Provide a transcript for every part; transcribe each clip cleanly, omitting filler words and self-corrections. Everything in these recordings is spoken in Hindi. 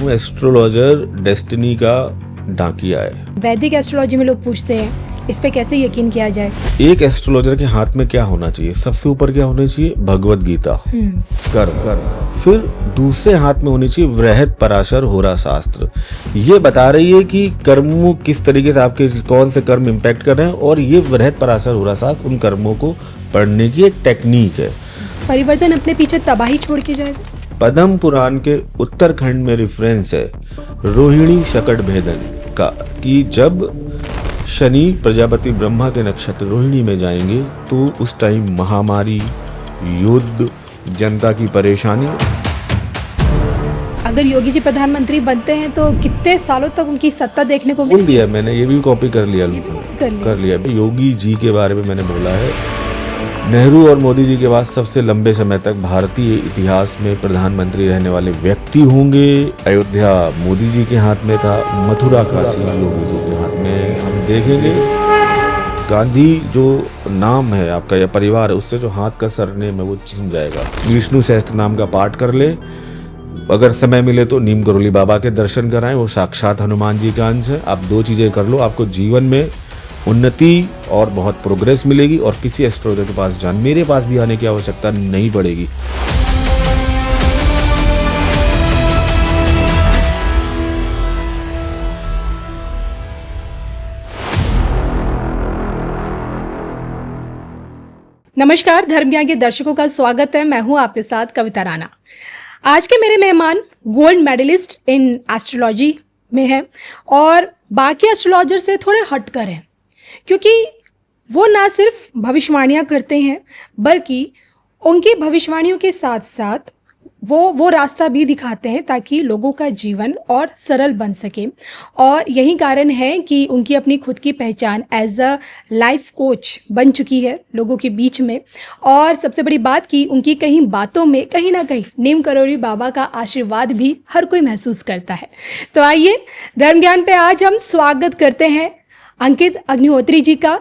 हूँ एस्ट्रोलॉजर डेस्टिनी का डाकिया है। वैदिक एस्ट्रोलॉजी में लोग पूछते हैं इस पे कैसे यकीन किया जाए। एक एस्ट्रोलॉजर के हाथ में क्या होना चाहिए? सबसे ऊपर क्या होना चाहिए? भगवत गीता, कर्म। फिर दूसरे हाथ में होनी चाहिए वृहद पराशर होरा शास्त्र। ये बता रही है कि कर्मों किस तरीके से आपके कौन से कर्म इम्पैक्ट कर रहे हैं, और ये वृहद पराशर होरा शास्त्र उन कर्मों को पढ़ने की एक टेक्निक है। परिवर्तन अपने पीछे तबाही छोड़ के जाएगा। पद्म पुराण के उत्तरखंड में रेफरेंस है रोहिणी शकट भेदन का, कि जब शनि प्रजापति ब्रह्मा के नक्षत्र रोहिणी में जाएंगे तो उस टाइम महामारी, युद्ध, जनता की परेशानी। अगर योगी जी प्रधानमंत्री बनते हैं तो कितने सालों तक उनकी सत्ता देखने को बोल दिया मैंने, ये भी कॉपी कर लिया। कर लिया। योगी जी के बारे में मैंने बोला है, नेहरू और मोदी जी के बाद सबसे लंबे समय तक भारतीय इतिहास में प्रधानमंत्री रहने वाले व्यक्ति होंगे। अयोध्या मोदी जी के हाथ में था, मथुरा काशी योगी जी के हाथ में। हम देखेंगे गांधी जो नाम है आपका या परिवार है, उससे जो हाथ का सरनेम है वो छिन जाएगा। विष्णु सहस्त्र नाम का पाठ कर ले, अगर समय मिले तो नीम करोली बाबा के दर्शन कराएं, वो साक्षात हनुमान जी का अंश है। आप दो चीजें कर लो, आपको जीवन में उन्नति और बहुत प्रोग्रेस मिलेगी, और किसी एस्ट्रोलॉजर के पास मेरे पास भी आने की आवश्यकता नहीं पड़ेगी। नमस्कार, धर्म ज्ञान के दर्शकों का स्वागत है। मैं हूं आपके साथ कविता राणा। आज के मेरे मेहमान गोल्ड मेडलिस्ट इन एस्ट्रोलॉजी में हैं और बाकी एस्ट्रोलॉजर से थोड़े हटकर हैं, क्योंकि वो ना सिर्फ भविष्यवाणियाँ करते हैं बल्कि उनकी भविष्यवाणियों के साथ साथ वो रास्ता भी दिखाते हैं ताकि लोगों का जीवन और सरल बन सके। और यही कारण है कि उनकी अपनी खुद की पहचान एज अ लाइफ कोच बन चुकी है लोगों के बीच में। और सबसे बड़ी बात कि उनकी कहीं बातों में कहीं ना कहीं नीम करोली बाबा का आशीर्वाद भी हर कोई महसूस करता है। तो आइए धर्म ज्ञान पे आज हम स्वागत करते हैं अंकित अग्निहोत्री जी का।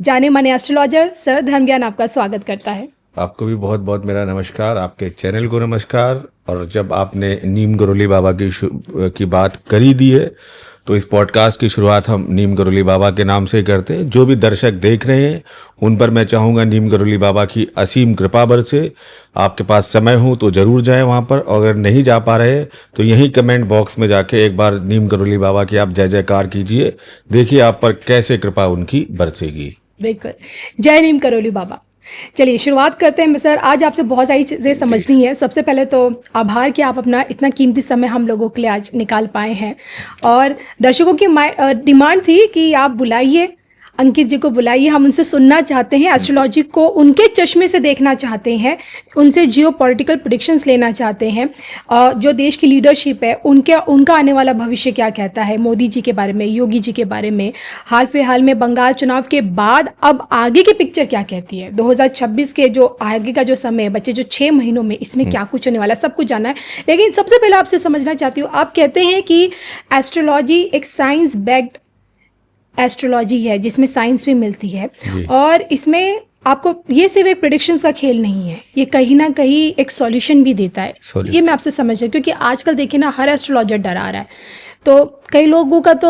जाने माने एस्ट्रोलॉजर सर, धर्म ज्ञान आपका स्वागत करता है। आपको भी बहुत बहुत मेरा नमस्कार, आपके चैनल को नमस्कार। और जब आपने नीम करोली बाबा की बात करी दी है तो इस पॉडकास्ट की शुरुआत हम नीम करोली बाबा के नाम से ही करते हैं। जो भी दर्शक देख रहे हैं उन पर मैं चाहूँगा नीम करोली बाबा की असीम कृपा बरसे। आपके पास समय हो तो ज़रूर जाएं वहाँ पर, और अगर नहीं जा पा रहे तो यहीं कमेंट बॉक्स में जाके एक बार नीम करोली बाबा की आप जय जयकार कीजिए। देखिए आप पर कैसे कृपा उनकी बरसेगी। बिल्कुल, जय नीम करोली बाबा। चलिए शुरुआत करते हैं सर। आज आपसे बहुत सारी चीज़ें समझनी है। सबसे पहले तो आभार कि आप अपना इतना कीमती समय हम लोगों के लिए आज निकाल पाए हैं। और दर्शकों की डिमांड थी कि आप बुलाइए, अंकित जी को बुलाइए, हम उनसे सुनना चाहते हैं, एस्ट्रोलॉजी को उनके चश्मे से देखना चाहते हैं, उनसे जियो पॉलिटिकल प्रेडिक्शंस लेना चाहते हैं, और जो देश की लीडरशिप है उनका आने वाला भविष्य क्या कहता है, मोदी जी के बारे में, योगी जी के बारे में, हाल फिलहाल में बंगाल चुनाव के बाद अब आगे की पिक्चर क्या कहती है, 2026 के जो आगे का जो समय बच्चे जो 6 महीनों में इसमें क्या कुछ होने वाला, सब कुछ जानना है। लेकिन सबसे पहले आपसे समझना चाहती हूँ, आप कहते हैं कि एस्ट्रोलॉजी एक साइंस बैक्ड एस्ट्रोलॉजी है जिसमें साइंस भी मिलती है, और इसमें आपको ये सिर्फ एक प्रेडिक्शंस का खेल नहीं है, ये कहीं ना कहीं एक सॉल्यूशन भी देता है। ये मैं आपसे समझ रही हूँ, क्योंकि आजकल देखिए ना हर एस्ट्रोलॉजर डरा रहा है, तो कई लोगों का तो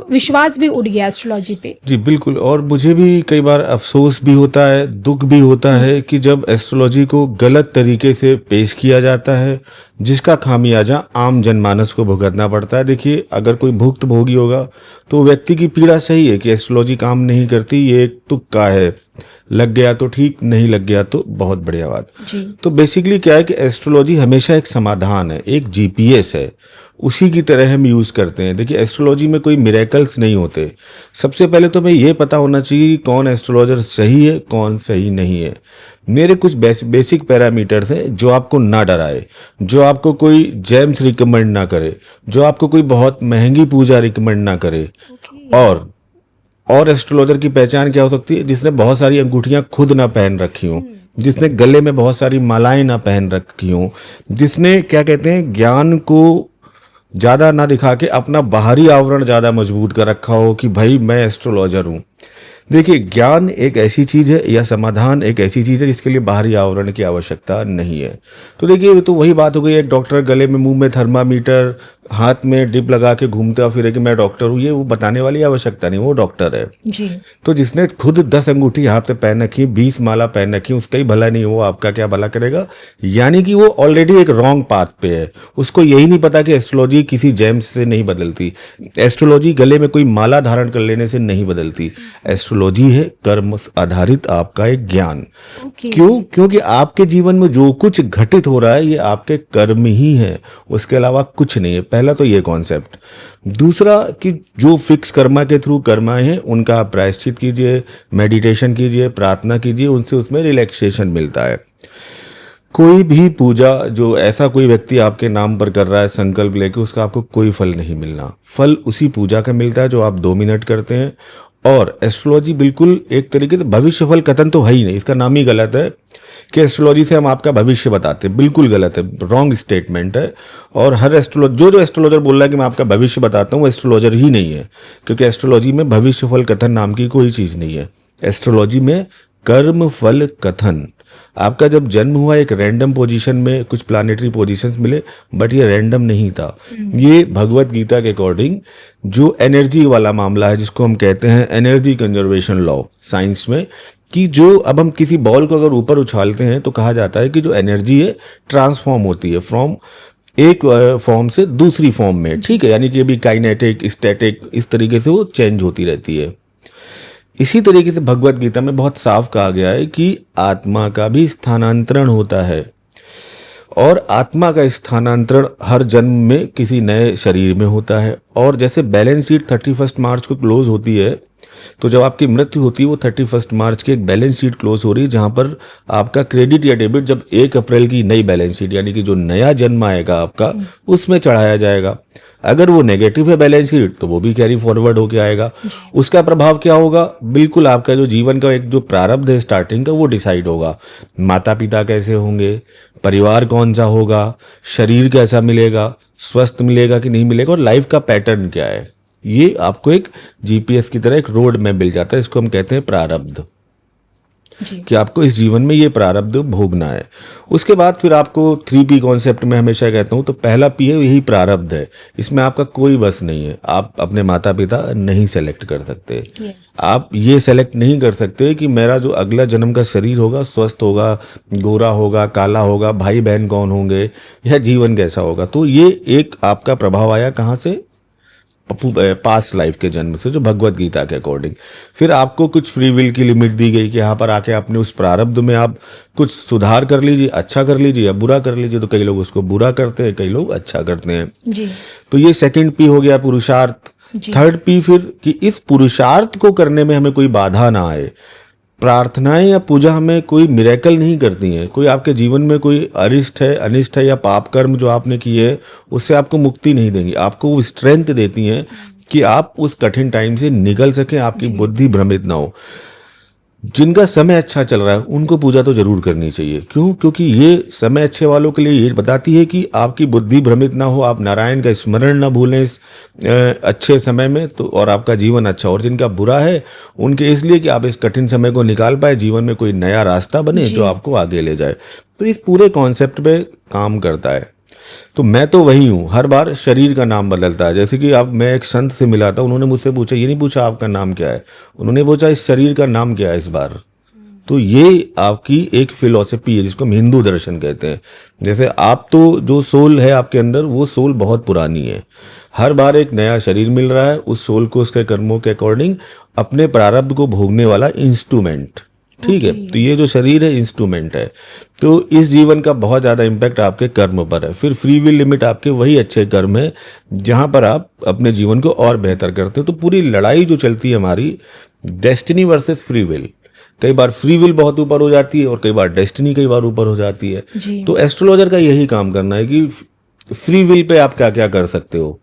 विश्वास भी उड़ गया एस्ट्रोलॉजी पे। जी बिल्कुल, और मुझे भी कई बार अफसोस भी होता है, दुख भी होता है कि जब एस्ट्रोलॉजी को गलत तरीके से पेश किया जाता है, जिसका खामियाजा आम जनमानस को भुगतना पड़ता है। देखिए अगर कोई भुक्त भोगी होगा तो व्यक्ति की पीड़ा सही है कि एस्ट्रोलॉजी काम नहीं करती, ये एक तुक्का है, लग गया तो ठीक, नहीं लग गया तो बहुत बढ़िया बात। तो बेसिकली क्या है कि एस्ट्रोलॉजी हमेशा एक समाधान है, एक जीपीएस है, उसी की तरह हम यूज़ करते हैं। देखिए एस्ट्रोलॉजी में कोई मिरेकल्स नहीं होते। सबसे पहले तो मैं ये पता होना चाहिए कि कौन एस्ट्रोलॉजर सही है, कौन सही नहीं है। मेरे कुछ बेसिक पैरामीटर्स हैं जो आपको ना डराए, जो आपको कोई जेम्स रिकमेंड ना करे, जो आपको कोई बहुत महंगी पूजा रिकमेंड ना करे। और एस्ट्रोलॉजर की पहचान क्या हो सकती है? जिसने बहुत सारी अंगूठियां खुद ना पहन रखी हों, जिसने गले में बहुत सारी मालाएं ना पहन रखी हों, जिसने क्या कहते हैं ज्ञान को ज़्यादा ना दिखा के अपना बाहरी आवरण ज़्यादा मजबूत कर रखा हो कि भाई मैं एस्ट्रोलॉजर हूँ। देखिए ज्ञान एक ऐसी चीज़ है या समाधान एक ऐसी चीज़ है जिसके लिए बाहरी आवरण की आवश्यकता नहीं है। तो देखिए तो वही बात हो गई, एक डॉक्टर गले में मुंह में थर्मामीटर हाथ में डिप लगा के घूमता फिरे कि मैं डॉक्टर हूँ, ये वो बताने वाली आवश्यकता नहीं, वो डॉक्टर है। जी। तो जिसने खुद 10 अंगूठी हाथ पे पहन रखी, 20 माला पहन रखी, उसका ही भला नहीं, वो आपका क्या भला करेगा? यानी कि वो ऑलरेडी एक रॉन्ग पाथ पे है। उसको यही नहीं पता कि एस्ट्रोलॉजी किसी जेम्स से नहीं बदलती, एस्ट्रोलॉजी गले में कोई माला धारण कर लेने से नहीं बदलती। एस्ट्रोलॉजी है कर्म आधारित आपका एक ज्ञान। ओके। क्यों? क्योंकि आपके जीवन में जो कुछ घटित हो रहा है ये आपके कर्म ही है, उसके अलावा कुछ नहीं है। पहला तो ये कॉन्सेप्ट। दूसरा कि जो फिक्स कर्मा के थ्रू कर्माएं हैं उनका आप प्रायश्चित कीजिए, मेडिटेशन कीजिए, प्रार्थना कीजिए, उनसे उसमें रिलैक्सेशन मिलता है। कोई भी पूजा जो ऐसा कोई व्यक्ति आपके नाम पर कर रहा है संकल्प लेके, उसका आपको कोई फल नहीं मिलना। फल उसी पूजा का मिलता है जो आप 2 मिनट करते हैं। और एस्ट्रोलॉजी बिल्कुल एक तरीके से भविष्य फल कथन तो है ही नहीं, इसका नाम ही गलत है कि एस्ट्रोलॉजी से हम आपका भविष्य बताते हैं, बिल्कुल गलत है, रॉन्ग स्टेटमेंट है। और हर जो एस्ट्रोलॉजर बोल रहा है कि मैं आपका भविष्य बताता हूँ, वो एस्ट्रोलॉजर ही नहीं है, क्योंकि एस्ट्रोलॉजी में भविष्य फल कथन नाम की कोई चीज़ नहीं है। एस्ट्रोलॉजी में कर्म फल कथन। आपका जब जन्म हुआ एक रैंडम पोजीशन में कुछ प्लानिटरी पोजीशंस मिले, बट ये रैंडम नहीं था। ये भगवत गीता के अकॉर्डिंग जो एनर्जी वाला मामला है, जिसको हम कहते हैं एनर्जी कंजर्वेशन लॉ साइंस में, कि जो अब हम किसी बॉल को अगर ऊपर उछालते हैं तो कहा जाता है कि जो एनर्जी है ट्रांसफॉर्म होती है फ्रॉम एक फॉर्म से दूसरी फॉर्म में, ठीक है। यानी कि अभी काइनेटिक, स्टैटिक, इस तरीके से वो चेंज होती रहती है। इसी तरीके से भगवत गीता में बहुत साफ कहा गया है कि आत्मा का भी स्थानांतरण होता है, और आत्मा का स्थानांतरण हर जन्म में किसी नए शरीर में होता है। और जैसे बैलेंस शीट 31 मार्च को क्लोज होती है, तो जब आपकी मृत्यु होती है वो 31 मार्च की एक बैलेंस शीट क्लोज हो रही है, जहां पर आपका क्रेडिट या डेबिट जब 1 अप्रैल की नई बैलेंस शीट, यानी कि जो नया जन्म आएगा आपका, उसमें चढ़ाया जाएगा। अगर वो नेगेटिव है बैलेंस शीट, तो वो भी कैरी फॉरवर्ड होके आएगा। उसका प्रभाव क्या होगा? बिल्कुल आपका जो जीवन का एक जो प्रारब्ध है स्टार्टिंग का, वो डिसाइड होगा। माता पिता कैसे होंगे, परिवार कौन सा होगा, शरीर कैसा मिलेगा, स्वस्थ मिलेगा कि नहीं मिलेगा, और लाइफ का पैटर्न क्या है, ये आपको एक जीपीएस की तरह एक रोड मैप मिल जाता है। इसको हम कहते हैं प्रारब्ध, कि आपको इस जीवन में ये प्रारब्ध भोगना है। उसके बाद फिर आपको 3P कॉन्सेप्ट में हमेशा कहता हूँ, तो पहला P है, यही प्रारब्ध है। इसमें आपका कोई बस नहीं है। आप अपने माता पिता नहीं सेलेक्ट कर सकते। आप ये सेलेक्ट नहीं कर सकते कि मेरा जो अगला जन्म का शरीर होगा स्वस्थ होगा, गोरा होगा, काला होगा, भाई बहन कौन होंगे, या जीवन कैसा होगा। तो ये एक आपका प्रभाव आया कहाँ से? पास्ट लाइफ के जन्म से, जो भगवत गीता के अकॉर्डिंग। फिर आपको कुछ फ्री विल की लिमिट दी गई कि यहाँ पर आके अपने उस प्रारब्ध में आप कुछ सुधार कर लीजिए, अच्छा कर लीजिए या बुरा कर लीजिए। तो कई लोग उसको बुरा करते हैं, कई लोग अच्छा करते हैं जी। तो ये सेकंड P हो गया, पुरुषार्थ। थर्ड P फिर कि इस पुरुषार्थ को करने में हमें कोई बाधा ना आए। प्रार्थनाएं या पूजा हमें कोई मिरेकल नहीं करती हैं। कोई आपके जीवन में कोई अरिष्ट है, अनिष्ट है या पाप कर्म जो आपने किए है, उससे आपको मुक्ति नहीं देंगी। आपको वो स्ट्रेंथ देती हैं कि आप उस कठिन टाइम से निकल सकें, आपकी बुद्धि भ्रमित ना हो। जिनका समय अच्छा चल रहा है उनको पूजा तो जरूर करनी चाहिए। क्यों? क्योंकि ये समय अच्छे वालों के लिए ये बताती है कि आपकी बुद्धि भ्रमित ना हो, आप नारायण का स्मरण ना भूलें इस अच्छे समय में, तो और आपका जीवन अच्छा। और जिनका बुरा है उनके इसलिए कि आप इस कठिन समय को निकाल पाए, जीवन में कोई नया रास्ता बने जो आपको आगे ले जाए। तो इस पूरे कॉन्सेप्ट पे काम करता है। तो मैं तो वही हूँ, हर बार शरीर का नाम बदलता है। जैसे कि अब मैं एक संत से मिला था, उन्होंने मुझसे पूछा, ये नहीं पूछा आपका नाम क्या है, उन्होंने पूछा इस शरीर का नाम क्या है इस बार। तो ये आपकी एक फिलॉसफी है जिसको हम हिंदू दर्शन कहते हैं। जैसे आप तो जो सोल है आपके अंदर, वो सोल बहुत पुरानी है। हर बार एक नया शरीर मिल रहा है, उस सोल को उसके कर्मों के अकॉर्डिंग अपने प्रारब्ध को भोगने वाला इंस्ट्रूमेंट, ठीक है। तो ये जो शरीर है इंस्ट्रूमेंट है। तो इस जीवन का बहुत ज़्यादा इम्पैक्ट आपके कर्म पर है। फिर फ्री विल लिमिट आपके वही अच्छे कर्म है जहाँ पर आप अपने जीवन को और बेहतर करते हो। तो पूरी लड़ाई जो चलती है हमारी, डेस्टिनी वर्सेस फ्री विल। कई बार फ्री विल बहुत ऊपर हो जाती है और कई बार डेस्टिनी कई बार ऊपर हो जाती है। तो एस्ट्रोलॉजर का यही काम करना है कि फ्री विल पे आप क्या क्या कर सकते हो।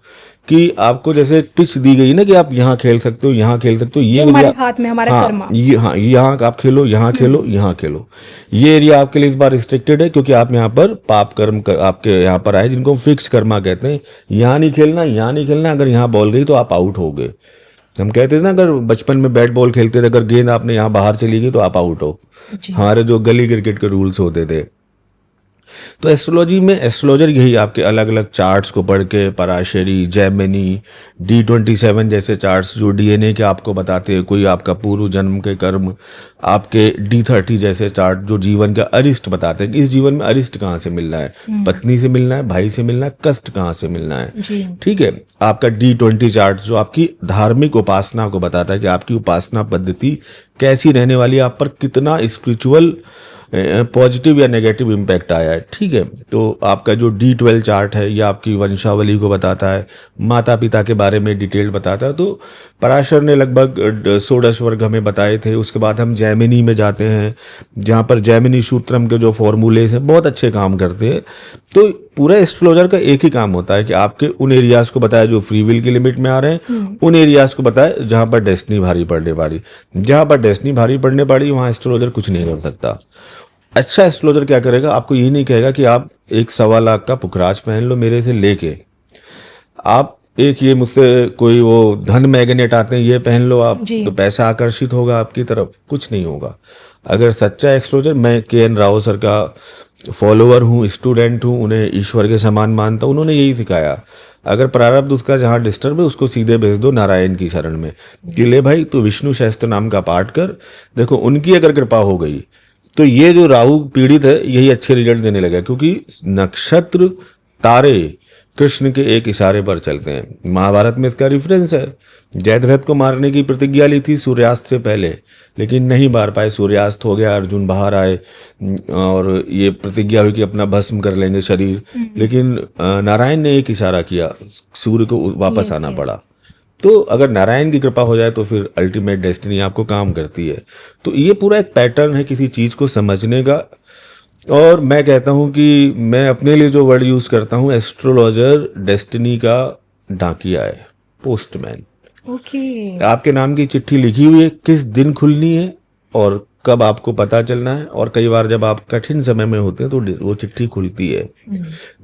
कि आपको जैसे पिच दी गई ना कि आप यहाँ खेल सकते हो, यहाँ खेल सकते हो, ये हमारे हाथ में, हमारा कर्मा। यहाँ आप खेलो, यहाँ खेलो, यहाँ खेलो। ये एरिया आपके लिए इस बार रिस्ट्रिक्टेड है क्योंकि आप यहाँ पर पाप कर्म आपके यहाँ पर आए, जिनको हम फिक्स कर्मा कहते हैं। यहाँ नहीं खेलना, यहाँ नहीं खेलना। अगर यहाँ बॉल गई तो आप आउट हो गए। हम कहते थे ना, अगर बचपन में बैट बॉल खेलते थे, अगर गेंद आपने यहाँ बाहर चली गई तो आप आउट हो। हमारे जो गली क्रिकेट के रूल्स होते थे। तो एस्ट्रोलॉजी में एस्ट्रोलॉजर यही आपके अलग अलग चार्ट्स को पढ़ के पराशरी, जैमिनी, D27 जैसे चार्ट्स जो डीएनए के आपको बताते हैं, कोई आपका पूर्व जन्म के कर्म, आपके D30 जैसे चार्ट जो जीवन का अरिष्ट बताते हैं कि इस जीवन में अरिष्ट कहाँ से मिलना है, पत्नी से मिलना है, भाई से मिलना है, कष्ट कहाँ से मिलना है। जी। ठीक है। आपका D20 चार्ट जो आपकी धार्मिक उपासना को बताता है कि आपकी उपासना पद्धति कैसी रहने वाली है, आप पर कितना स्पिरिचुअल पॉजिटिव या नेगेटिव इम्पैक्ट आया है। ठीक है। तो आपका जो D12 चार्ट है ये आपकी वंशावली को बताता है, माता पिता के बारे में डिटेल बताता है। तो पराशर ने लगभग 16 वर्ग हमें बताए थे। उसके बाद हम जैमिनी में जाते हैं, जहाँ पर जैमिनी सूत्रम के जो फॉर्मूलेज हैं बहुत अच्छे काम करते हैं। तो पूरा एस्ट्रोलॉजर का एक ही काम होता है कि आपके उन एरियाज को बताए जो फ्री विल की लिमिट में आ रहे हैं, उन एरियाज को बताए जहाँ पर डेस्टिनी भारी पड़ने वाली। जहाँ पर डेस्टिनी भारी पड़ने वाली वहाँ एस्ट्रोलॉजर कुछ नहीं कर सकता। अच्छा एस्ट्रोलॉजर क्या करेगा, आपको ये नहीं कहेगा कि आप एक 1.25 लाख का पुखराज पहन लो मेरे से लेके, आप एक ये मुझसे कोई वो धन मैग्नेट आते हैं ये पहन लो आप, तो पैसा आकर्षित होगा आपकी तरफ, कुछ नहीं होगा। अगर सच्चा एस्ट्रोलॉजर, मैं KN राव सर का फॉलोअर हूँ, स्टूडेंट हूँ, उन्हें ईश्वर के समान मानता हूँ, उन्होंने यही सिखाया। अगर प्रारब्ध उसका जहाँ डिस्टर्ब है उसको सीधे भेज दो नारायण की शरण में कि ले भाई तू विष्णु सहस्त्र नाम का पाठ कर, देखो उनकी अगर कृपा हो गई तो ये जो राहु पीड़ित है यही अच्छे रिजल्ट देने लगा, क्योंकि नक्षत्र तारे कृष्ण के एक इशारे पर चलते हैं। महाभारत में इसका रेफरेंस है। जयद्रथ को मारने की प्रतिज्ञा ली थी सूर्यास्त से पहले, लेकिन नहीं मार पाए, सूर्यास्त हो गया, अर्जुन बाहर आए और ये प्रतिज्ञा हुई कि अपना भस्म कर लेंगे शरीर, लेकिन नारायण ने एक इशारा किया, सूर्य को वापस आना पड़ा। तो अगर नारायण की कृपा हो जाए तो फिर अल्टीमेट डेस्टिनी आपको काम करती है। तो ये पूरा एक पैटर्न है किसी चीज़ को समझने का। और मैं कहता हूँ कि मैं अपने लिए जो वर्ड यूज़ करता हूँ, एस्ट्रोलॉजर डेस्टिनी का डाकिया है, पोस्टमैन। ओके। आपके नाम की चिट्ठी लिखी हुई है, किस दिन खुलनी है और कब आपको पता चलना है। और कई बार जब आप कठिन समय में होते हैं तो वो चिट्ठी खुलती है,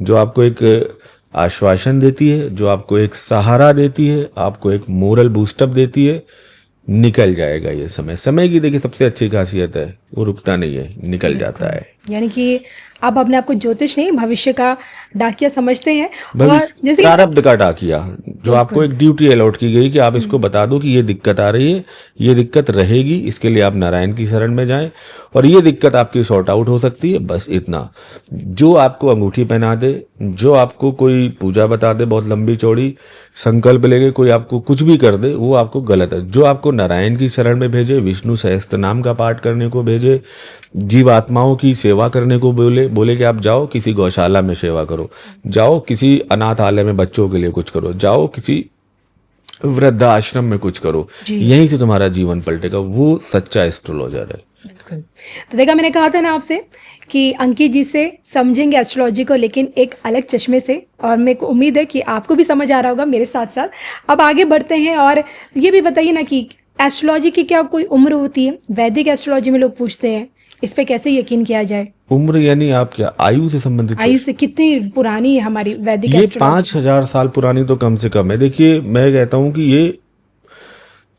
जो आपको एक आश्वासन देती है, जो आपको एक सहारा देती है, आपको एक मोरल बूस्टअप देती है। निकल जाएगा ये समय। समय की देखिए सबसे अच्छी खासियत है, वो रुकता नहीं है, निकल जाता है। यानी कि आप अपने आप को ज्योतिष नहीं भविष्य का डाकिया समझते हैं। और जैसे प्रारब्ध का डाकिया, जो आपको एक ड्यूटी अलॉट की गई कि आप इसको बता दो कि ये दिक्कत आ रही है, ये दिक्कत रहेगी, इसके लिए आप नारायण की शरण में जाएं और ये दिक्कत आपकी सॉर्ट आउट हो सकती है, बस इतना। जो आपको अंगूठी पहना दे, जो आपको कोई पूजा बता दे बहुत लंबी चौड़ी, संकल्प लेके कोई आपको कुछ भी कर दे, वो आपको गलत है। जो आपको नारायण की शरण में भेजे, विष्णु सहस्त्र नाम का पाठ करने को भेजे, जीवात्माओं की सेवा करने को बोले कि आप जाओ किसी गौशाला में सेवा करो, जाओ किसी अनाथालय में बच्चों के लिए कुछ करो, जाओ किसी वृद्धाश्रम में कुछ करो, यहीं से तुम्हारा जीवन पलटेगा, वो सच्चा एस्ट्रोलॉजर है। बिल्कुल। तो देखा, मैंने कहा था ना आपसे कि अंकित जी से समझेंगे एस्ट्रोलॉजी को, लेकिन एक अलग चश्मे से, और मेरे को उम्मीद है कि आपको भी समझ आ रहा होगा मेरे साथ साथ। अब आगे बढ़ते हैं और ये भी बताइए ना कि एस्ट्रोलॉजी की क्या कोई उम्र होती है? वैदिक एस्ट्रोलॉजी में लोग पूछते हैं, इस पे कैसे यकीन किया जाए? उम्र यानी आप क्या आयु से संबंधित? आयु से कितनी पुरानी है हमारी वैदिक ये 5000 साल पुरानी तो कम से कम है। देखिए मैं कहता हूँ कि ये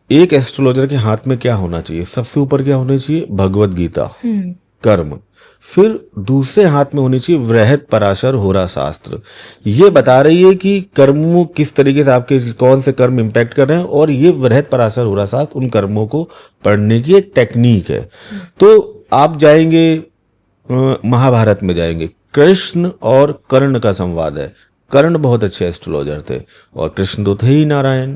एक एस्ट्रोलॉजर के हाथ में क्या होना चाहिए, सबसे ऊपर क्या होना चाहिए? भगवत गीता, कर्म। फिर दूसरे हाथ में होनी चाहिए वृहत पराशर होरा शास्त्र। ये बता रही है कि कर्म किस तरीके से आपके कौन से कर्म इम्पैक्ट कर रहे हैं, और ये वृहत पराशर होरा शास्त्र उन कर्मों को पढ़ने की एक टेक्निक है। तो आप जाएंगे महाभारत में जाएंगे, कृष्ण और कर्ण का संवाद है। कर्ण बहुत अच्छे एस्ट्रोलॉजर थे और कृष्ण तो थे ही नारायण।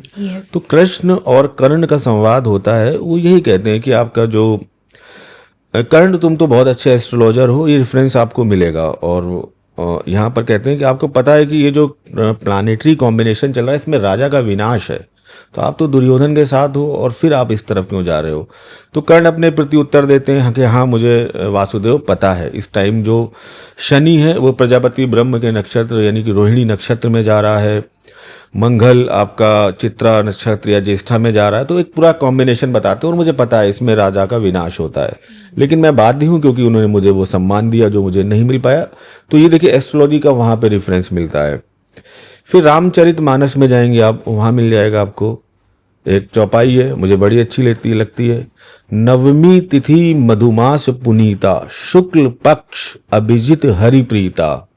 तो कृष्ण और कर्ण का संवाद होता है, वो यही कहते हैं कि आपका जो कर्ण, तुम तो बहुत अच्छे एस्ट्रोलॉजर हो, ये रेफरेंस आपको मिलेगा। और यहाँ पर कहते हैं कि आपको पता है कि ये जो प्लानेटरी कॉम्बिनेशन चल रहा है इसमें राजा का विनाश है, तो आप तो दुर्योधन के साथ हो और फिर आप इस तरफ क्यों जा रहे हो? तो कर्ण अपने प्रति उत्तर देते हैं कि हाँ मुझे वासुदेव पता है, इस टाइम जो शनि है वो प्रजापति ब्रह्म के नक्षत्र यानी कि रोहिणी नक्षत्र में जा रहा है, मंगल आपका चित्रा नक्षत्र या ज्येष्ठा में जा रहा है। तो एक पूरा कॉम्बिनेशन बताते हैं और मुझे पता है इसमें राजा का विनाश होता है, लेकिन मैं बाध्य हूँ क्योंकि उन्होंने मुझे वो सम्मान दिया जो मुझे नहीं मिल पाया। तो ये देखिए एस्ट्रोलॉजी का वहाँ पे रेफरेंस मिलता है। फिर रामचरित मानस में जाएंगे आप, वहाँ मिल जाएगा आपको एक चौपाई है, मुझे बड़ी अच्छी लगती है। नवमी तिथि मधुमास पुनीता, शुक्ल पक्ष अभिजित हरिप्रीता,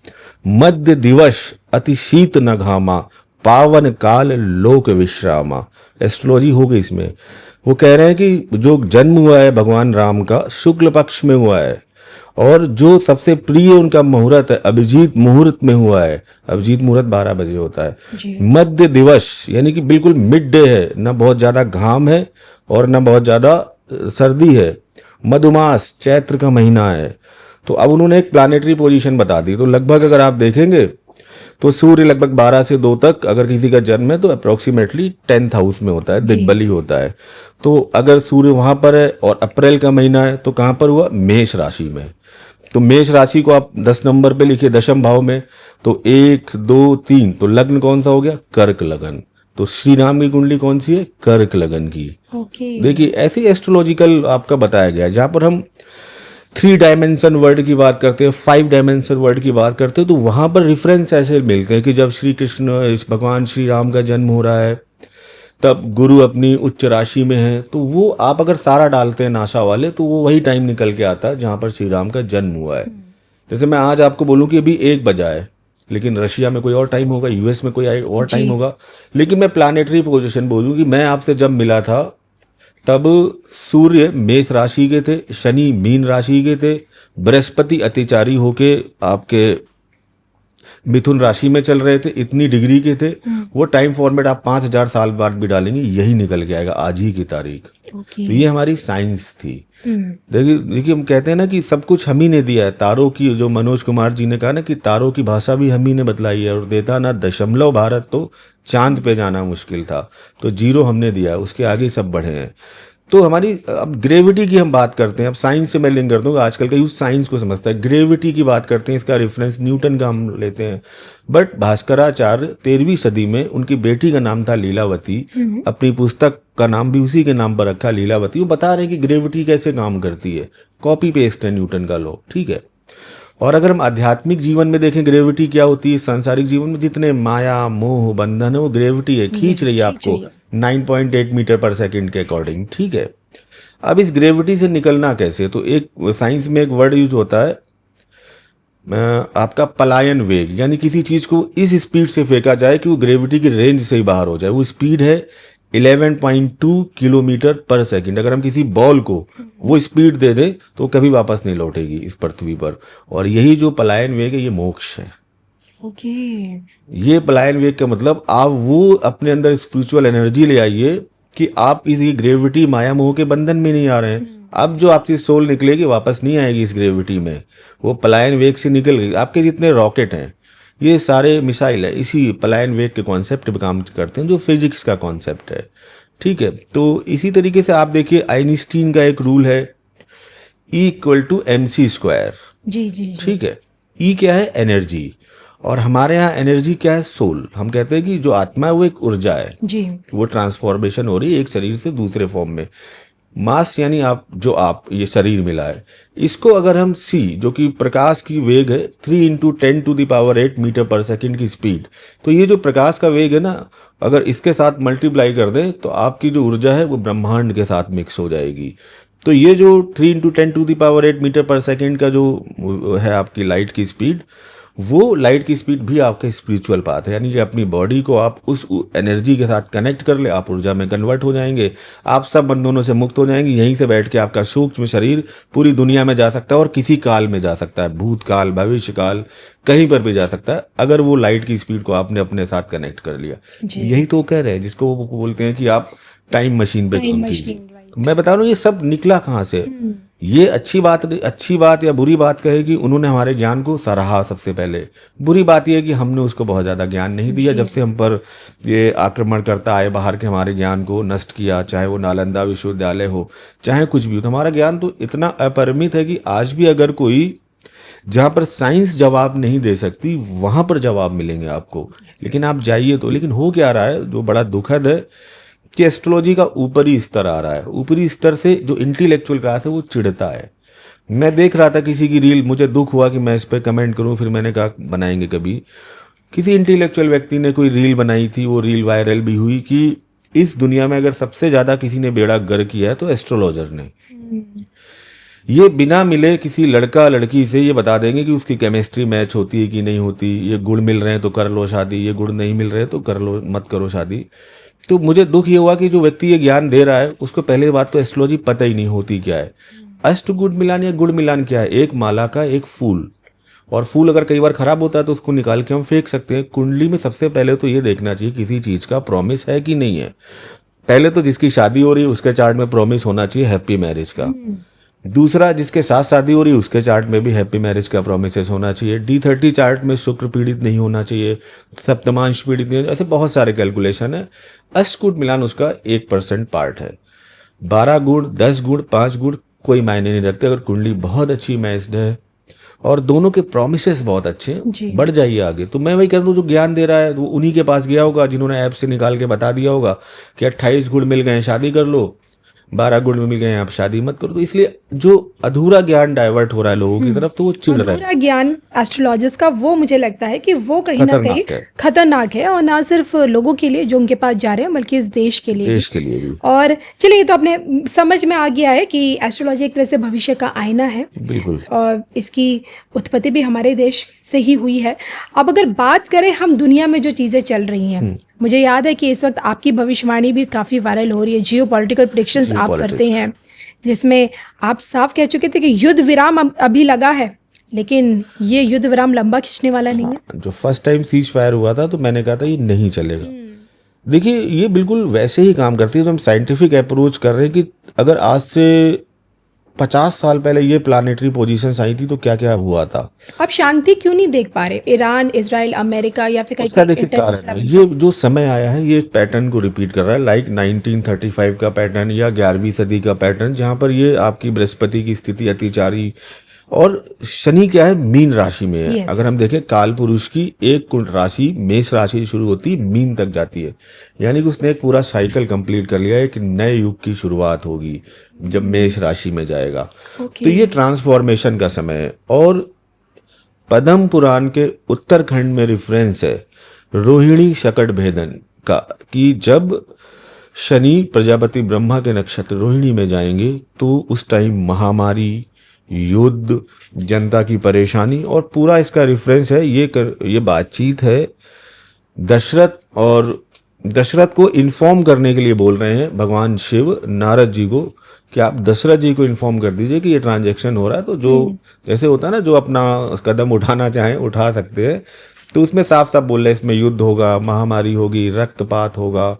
मध्य दिवस अति शीत न घामा, पावन काल लोक विश्रामा। एस्ट्रोलॉजी हो गई इसमें। वो कह रहे हैं कि जो जन्म हुआ है भगवान राम का शुक्ल पक्ष में हुआ है, और जो सबसे प्रिय उनका मुहूर्त है अभिजीत मुहूर्त में हुआ है। अभिजीत मुहूर्त 12 बजे होता है। जी। मध्य दिवस यानी कि बिल्कुल मिड डे है, ना बहुत ज्यादा घाम है और ना बहुत ज्यादा सर्दी है। मधुमास चैत्र का महीना है। तो अब उन्होंने एक प्लानेटरी पोजीशन बता दी। तो लगभग अगर आप देखेंगे तो सूर्य लगभग 12 से 2 तक अगर किसी का जन्म है तो अप्रोक्सीमेटली 10th हाउस में होता है, दिग्बली होता है। तो अगर सूर्य वहां पर है और अप्रैल का महीना है तो कहां पर हुआ? मेष राशि में। तो मेष राशि को आप 10 नंबर पे लिखिए दशम भाव में। तो 1 2 3 तो लग्न कौन सा हो गया? कर्क लगन। तो श्री राम की कुंडली कौन सी है? कर्क लगन की। ओके। देखिए ऐसी एस्ट्रोलॉजिकल आपका बताया गया है। जहां पर हम 3 डायमेंशन वर्ड की बात करते हैं, 5 डायमेंशन वर्ड की बात करते हैं, तो वहां पर रेफरेंस ऐसे मिलते हैं कि जब श्री कृष्ण भगवान श्री राम का जन्म हो रहा है तब गुरु अपनी उच्च राशि में है। तो वो आप अगर सारा डालते हैं नासा वाले तो वो वही टाइम निकल के आता है जहां पर श्री राम का जन्म हुआ है। जैसे मैं आज आपको बोलूं कि अभी 1 बजा है, लेकिन रशिया में कोई और टाइम होगा, यूएस में कोई और टाइम होगा। लेकिन मैं प्लानेटरी पोजीशन बोलूं कि मैं आपसे जब मिला था तब सूर्य मेष राशि के थे, शनि मीन राशि के थे, बृहस्पति अतिचारी होके आपके मिथुन राशि में चल रहे थे, इतनी डिग्री के थे। वो टाइम फॉर्मेट आप 5000 साल बाद भी डालेंगे यही निकल के आएगा आज ही की तारीख। ओके। तो ये हमारी साइंस थी। देखिए हम कहते हैं ना कि सब कुछ हम ही ने दिया है। तारों की, जो मनोज कुमार जी ने कहा ना कि तारों की भाषा भी हम ही ने बतलाई है, और देता ना दशमलव भारत तो चांद पे जाना मुश्किल था। तो 0 हमने दिया, उसके आगे सब बढ़े हैं। तो हमारी अब ग्रेविटी की हम बात करते हैं। अब साइंस से मैं लिंक करता हूँ, आजकल का यूथ साइंस को समझता है। ग्रेविटी की बात करते हैं, इसका रेफरेंस न्यूटन का हम लेते हैं। बट भास्कराचार्य 13वीं सदी में, उनकी बेटी का नाम था लीलावती, अपनी पुस्तक का नाम भी उसी के नाम पर रखा लीलावती। वो बता रहे हैं कि ग्रेविटी कैसे काम करती है। कॉपी पेस्ट है न्यूटन का लॉ, ठीक है। और अगर हम आध्यात्मिक जीवन में देखें ग्रेविटी क्या होती है, सांसारिक जीवन में जितने माया मोह बंधन है वो ग्रेविटी है, खींच रही है आपको 9.8 मीटर पर सेकंड के अकॉर्डिंग, ठीक है। अब इस ग्रेविटी से निकलना कैसे? तो एक साइंस में एक वर्ड यूज होता है आपका पलायन वेग, यानी किसी चीज को इस स्पीड से फेंका जाए कि वो ग्रेविटी की रेंज से ही बाहर हो जाए। वो स्पीड है 11.2 किलोमीटर पर सेकंड। अगर हम किसी बॉल को वो स्पीड दे दें तो कभी वापस नहीं लौटेगी इस पृथ्वी पर। और यही जो पलायन वेग है ये मोक्ष है। ओके। ये पलायन वेग का मतलब आप वो अपने अंदर स्पिरिचुअल एनर्जी ले आइए कि आप इस ग्रेविटी माया मोह के बंधन में नहीं आ रहे हैं। अब जो आपकी सोल निकलेगी वापस नहीं आएगी इस ग्रेविटी में, वो पलायन वेग से निकल गई। आपके जितने रॉकेट हैं ये सारे मिसाइल है, इसी पलायन वेग के कॉन्सेप्ट पे काम करते हैं, जो फिजिक्स का कॉन्सेप्ट है, ठीक है। तो इसी तरीके से आप देखिए आइंस्टीन का एक रूल है E = mc²। जी जी। ठीक है। ई क्या है? एनर्जी। और हमारे यहाँ एनर्जी क्या है? सोल। हम कहते हैं कि जो आत्मा है वो एक ऊर्जा है, जी। वो ट्रांसफॉर्मेशन हो रही है एक शरीर से दूसरे फॉर्म में। मास यानी आप ये शरीर मिला है, इसको अगर हम सी, जो कि प्रकाश की वेग है 3 × 10⁸ मीटर पर सेकंड की स्पीड, तो ये जो प्रकाश का वेग है ना, अगर इसके साथ मल्टीप्लाई कर दें तो आपकी जो ऊर्जा है वो ब्रह्मांड के साथ मिक्स हो जाएगी। तो ये जो 3 × 10⁸ मीटर पर सेकंड का जो है आपकी लाइट की स्पीड, वो लाइट की स्पीड भी आपका स्पिरिचुअल पाथ है। यानी कि अपनी बॉडी को आप उस एनर्जी के साथ कनेक्ट कर ले, आप ऊर्जा में कन्वर्ट हो जाएंगे, आप सब बंधनों से मुक्त हो जाएंगे। यहीं से बैठ के आपका सूक्ष्म शरीर पूरी दुनिया में जा सकता है और किसी काल में जा सकता है, भूतकाल भविष्य काल कहीं पर भी जा सकता है, अगर वो लाइट की स्पीड को आपने अपने साथ कनेक्ट कर लिया। यही तो कह रहे हैं, जिसको वो बोलते हैं कि आप टाइम मशीन पे काम कीजिए। मैं बता रहा हूँ ये सब निकला कहाँ से। ये अच्छी बात या बुरी बात कहे कि उन्होंने हमारे ज्ञान को सराहा सबसे पहले। बुरी बात यह है कि हमने उसको बहुत ज़्यादा ज्ञान नहीं दिया। जब से हम पर ये आक्रमण करता आए बाहर के, हमारे ज्ञान को नष्ट किया, चाहे वो नालंदा विश्वविद्यालय हो, चाहे कुछ भी हो, तो हमारा ज्ञान तो इतना अपरिमित है कि आज भी अगर कोई, जहाँ पर साइंस जवाब नहीं दे सकती, वहाँ पर जवाब मिलेंगे आपको। लेकिन आप जाइए तो। लेकिन हो क्या रहा है जो बड़ा दुखद है कि एस्ट्रोलॉजी का ऊपरी स्तर आ रहा है। ऊपरी स्तर से जो इंटेलेक्चुअल क्लास है वो चिढ़ता है। मैं देख रहा था किसी की रील, मुझे दुख हुआ कि मैं इस पर कमेंट करूं, फिर मैंने कहा बनाएंगे कभी। किसी इंटेलेक्चुअल व्यक्ति ने कोई रील बनाई थी, वो रील वायरल भी हुई कि इस दुनिया में अगर सबसे ज्यादा किसी ने बेड़ा गर्क किया है तो एस्ट्रोलॉजर ने। ये बिना मिले किसी लड़का लड़की से ये बता देंगे कि उसकी केमिस्ट्री मैच होती है कि नहीं होती, ये गुण मिल रहे हैं तो कर लो शादी, ये गुण नहीं मिल रहे हैं तो कर लो मत करो शादी। तो मुझे दुख ये हुआ कि जो व्यक्ति ये ज्ञान दे रहा है उसको पहले बात तो एस्ट्रोलॉजी पता ही नहीं होती क्या है। अष्ट गुण मिलान या गुण मिलान क्या है? एक माला का एक फूल, और फूल अगर कई बार खराब होता है तो उसको निकाल के हम फेंक सकते हैं। कुंडली में सबसे पहले तो ये देखना चाहिए किसी चीज का प्रॉमिस है कि नहीं है। पहले तो जिसकी शादी हो रही है उसके चार्ट में प्रॉमिस होना चाहिए हैप्पी मैरिज का। दूसरा, जिसके साथ शादी हो रही है उसके चार्ट में भी हैप्पी मैरिज का प्रोमिसेस होना चाहिए। D30 चार्ट में शुक्र पीड़ित नहीं होना चाहिए, सप्तमांश पीड़ित नहीं, ऐसे बहुत सारे कैलकुलेशन है। अष्टकूट मिलान उसका 1% पार्ट है। 12 गुण, 10 गुण, 5 गुण कोई मायने नहीं रखते। अगर कुंडली बहुत अच्छी मैच्ड है और दोनों के प्रोमिसेस बहुत अच्छे हैं, बढ़ जाइए आगे। तो मैं वही कह रहा हूँ, जो ज्ञान दे रहा है वो उन्हीं के पास गया होगा जिन्होंने ऐप से निकाल के बता दिया होगा कि 28 गुण मिल गए शादी कर लो, 12 गुण मिल गए आप शादी मत करो। तो इसलिए जो अधूरा ज्ञान डाइवर्ट हो रहा है लोगों की तरफ, तो वो चिढ़ रहा है। अधूरा ज्ञान एस्ट्रोलॉजिस्ट का, वो मुझे लगता है कि वो कहीं ना कहीं खतरनाक है, और ना सिर्फ लोगों के लिए जो उनके पास जा रहे हैं बल्कि इस देश के लिए भी। और चलिए, तो अपने समझ में आ गया है कि एस्ट्रोलॉजी एक तरह से भविष्य का आईना है। बिल्कुल। और इसकी उत्पत्ति भी हमारे देश से ही हुई है। अब अगर बात करें हम दुनिया में जो चीजें चल रही हैं, मुझे याद है कि इस वक्त आपकी भविष्यवाणी भी काफी वायरल हो रही है। जियो पॉलिटिकल प्रेडिक्शंस आप करते हैं, जिसमें आप साफ कह चुके थे कि युद्ध विराम अभी लगा है, लेकिन ये युद्ध विराम लंबा खींचने वाला नहीं है। जो फर्स्ट टाइम सीज फायर हुआ था तो मैंने कहा था ये नहीं चलेगा। देखिए, ये बिल्कुल वैसे ही काम करती है। तो हम साइंटिफिक अप्रोच कर रहे हैं कि अगर आज से 50 साल पहले ये प्लानिटरी पोजीशंस आई थी तो क्या क्या हुआ था। अब शांति क्यों नहीं देख पा रहे इरान, इजराइल, अमेरिका या फिर कहीं? देखिए, कारण है ये जो समय आया है, ये एक पैटर्न को रिपीट कर रहा है, लाइक 1935 का पैटर्न या 11वीं सदी का पैटर्न, जहां पर ये आपकी बृहस्पति की स्थिति अतिचारी और शनि क्या है, मीन राशि में है। अगर हम देखें काल पुरुष की एक कुंड राशि मेष राशि से शुरू होती है, मीन तक जाती है, यानी कि उसने एक पूरा साइकिल कंप्लीट कर लिया है। एक नए युग की शुरुआत होगी जब मेष राशि में जाएगा। तो ये ट्रांसफॉर्मेशन का समय है। और पद्म पुराण के उत्तरखंड में रेफरेंस है रोहिणी शकट भेदन का, कि जब शनि प्रजापति ब्रह्मा के नक्षत्र रोहिणी में जाएंगे तो उस टाइम महामारी, युद्ध, जनता की परेशानी, और पूरा इसका रेफरेंस है ये बातचीत है दशरथ, और दशरथ को इन्फॉर्म करने के लिए बोल रहे हैं भगवान शिव नारद जी को कि आप दशरथ जी को इन्फॉर्म कर दीजिए कि ये ट्रांजैक्शन हो रहा है। तो जो जैसे होता है ना, जो अपना कदम उठाना चाहें उठा सकते हैं। तो उसमें साफ साफ बोल रहे हैं इसमें युद्ध होगा, महामारी होगी, रक्तपात होगा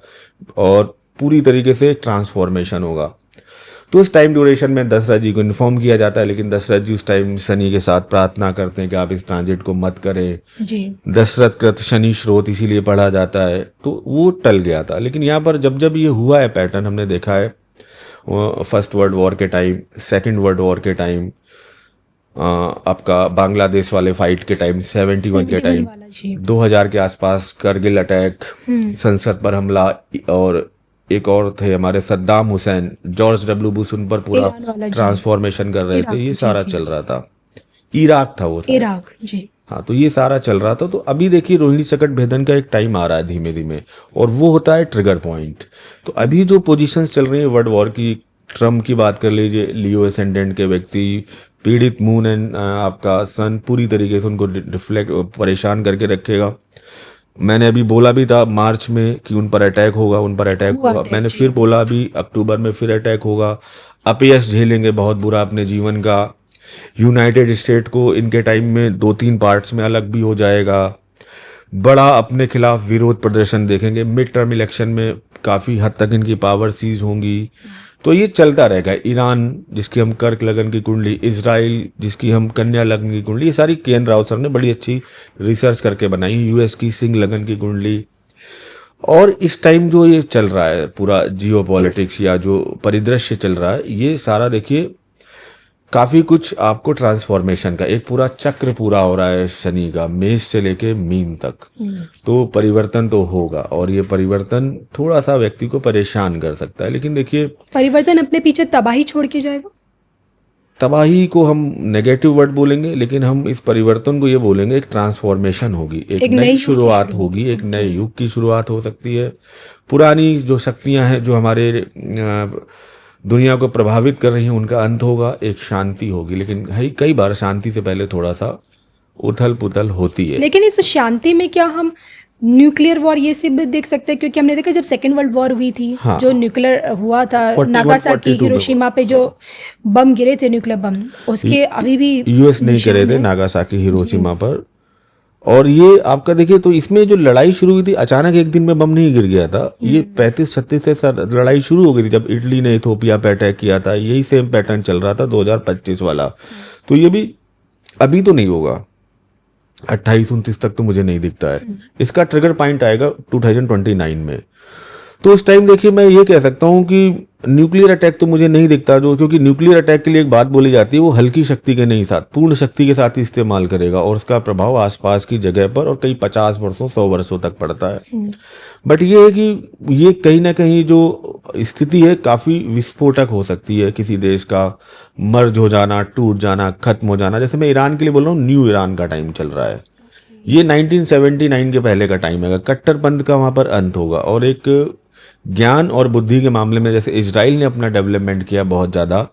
और पूरी तरीके से ट्रांसफॉर्मेशन होगा। तो उस टाइम ड्यूरेशन में दशरथ जी को इन्फॉर्म किया जाता है, लेकिन दशरथ जी उस टाइम शनि के साथ प्रार्थना करते हैं कि आप इस ट्रांजिट को मत करें जी। दशरथ कृत शनि श्रोत इसीलिए पढ़ा जाता है, तो वो टल गया था। लेकिन यहाँ पर जब जब ये हुआ है पैटर्न हमने देखा है, फर्स्ट वर्ल्ड वॉर के टाइम, सेकेंड वर्ल्ड वॉर के टाइम, आपका बांग्लादेश वाले फाइट के टाइम, 71 के टाइम, 2000 के आसपास करगिल अटैक, संसद पर हमला, और एक और थे हमारे Saddam Hussain, George W Bush, उन पर पूरा ट्रांसफॉर्मेशन कर रहे थे, ये सारा चल रहा था। इराक था वो, इराक जी, हाँ, तो ये सारा चल रहा था। तो अभी देखिए रोहिणी शकट भेदन का एक टाइम आ रहा है धीमे धीमे, और वो होता है ट्रिगर पॉइंट। तो अभी जो पोजीशंस चल रही है वर्ल्ड वॉर की, ट्रम्प की बात कर लीजिए, लियो एसेंडेंट के व्यक्ति, पीड़ित मून एंड आपका सन पूरी तरीके से उनको रिफ्लेक्ट परेशान करके रखेगा। मैंने अभी बोला भी था मार्च में कि उन पर अटैक होगा, उन पर अटैक होगा। मैंने फिर बोला भी अक्टूबर में फिर अटैक होगा। अपयश झेलेंगे बहुत बुरा अपने जीवन का। यूनाइटेड स्टेट को इनके टाइम में 2-3 पार्ट्स में अलग भी हो जाएगा। बड़ा अपने खिलाफ विरोध प्रदर्शन देखेंगे। मिड टर्म इलेक्शन में काफ़ी हद तक इनकी पावर सीज होंगी। तो ये चलता रहेगा। ईरान जिसकी हम कर्क लगन की कुंडली, इजराइल जिसकी हम कन्या लगन की कुंडली, ये सारी के राव सर ने बड़ी अच्छी रिसर्च करके बनाई। यूएस की सिंह लगन की कुंडली। और इस टाइम जो ये चल रहा है पूरा जियो पॉलिटिक्स या जो परिदृश्य चल रहा है, ये सारा देखिए काफ़ी कुछ आपको ट्रांसफॉर्मेशन का एक पूरा चक्र पूरा हो रहा है शनि का, मेष से लेके मीन तक। तो परिवर्तन तो होगा, और ये परिवर्तन थोड़ा सा व्यक्ति को परेशान कर सकता है। लेकिन देखिए, परिवर्तन अपने पीछे तबाही छोड़ के जाएगा। तबाही को हम नेगेटिव वर्ड बोलेंगे, लेकिन हम इस परिवर्तन को ये बोलेंगे एक ट्रांसफॉर्मेशन होगी, एक नई शुरुआत होगी, एक नए युग की शुरुआत हो सकती है। पुरानी जो शक्तियां हैं जो हमारे दुनिया को प्रभावित कर रही हैं उनका अंत होगा, एक शांति होगी। लेकिन कई बार शांति से पहले थोड़ा सा उथल पुथल होती है। लेकिन इस शांति में क्या हम न्यूक्लियर वॉर ये सब भी देख सकते हैं? क्योंकि हमने देखा जब सेकेंड वर्ल्ड वॉर हुई थी, हाँ, जो न्यूक्लियर हुआ था 41, नागासाकी 42 हिरोशिमा पे जो बम गिरे थे, न्यूक्लियर बम, उसके अभी भी यूएस नहीं करे थे नागासाकी हिरोशिमा पर। और ये आपका देखिए तो इसमें जो लड़ाई शुरू हुई थी अचानक एक दिन में बम नहीं गिर गया था, ये 35-36 से लड़ाई शुरू हो गई थी जब इटली ने इथोपिया पे अटैक किया था। यही सेम पैटर्न चल रहा था 2025 वाला। तो ये भी अभी तो नहीं होगा, 28-29 तक तो मुझे नहीं दिखता है। इसका ट्रिगर पॉइंट आएगा 2029 में। तो उस टाइम देखिए मैं ये कह सकता हूँ कि न्यूक्लियर अटैक तो मुझे नहीं दिखता, जो क्योंकि न्यूक्लियर अटैक के लिए एक बात बोली जाती है वो हल्की शक्ति के नहीं साथ पूर्ण शक्ति के साथ ही इस्तेमाल करेगा और उसका प्रभाव आसपास की जगह पर और कई 50 वर्षों 100 वर्षों तक पड़ता है। बट ये है कि ये कहीं ना कहीं जो स्थिति है काफी विस्फोटक हो सकती है, किसी देश का मर्ज हो जाना, टूट जाना, खत्म हो जाना। जैसे मैं ईरान के लिए बोल रहा हूँ, न्यू ईरान का टाइम चल रहा है, ये 1979 के पहले का टाइम है। कट्टरपंथ का वहां पर अंत होगा और एक ज्ञान और बुद्धि के मामले में जैसे इजराइल ने अपना डेवलपमेंट किया बहुत ज़्यादा,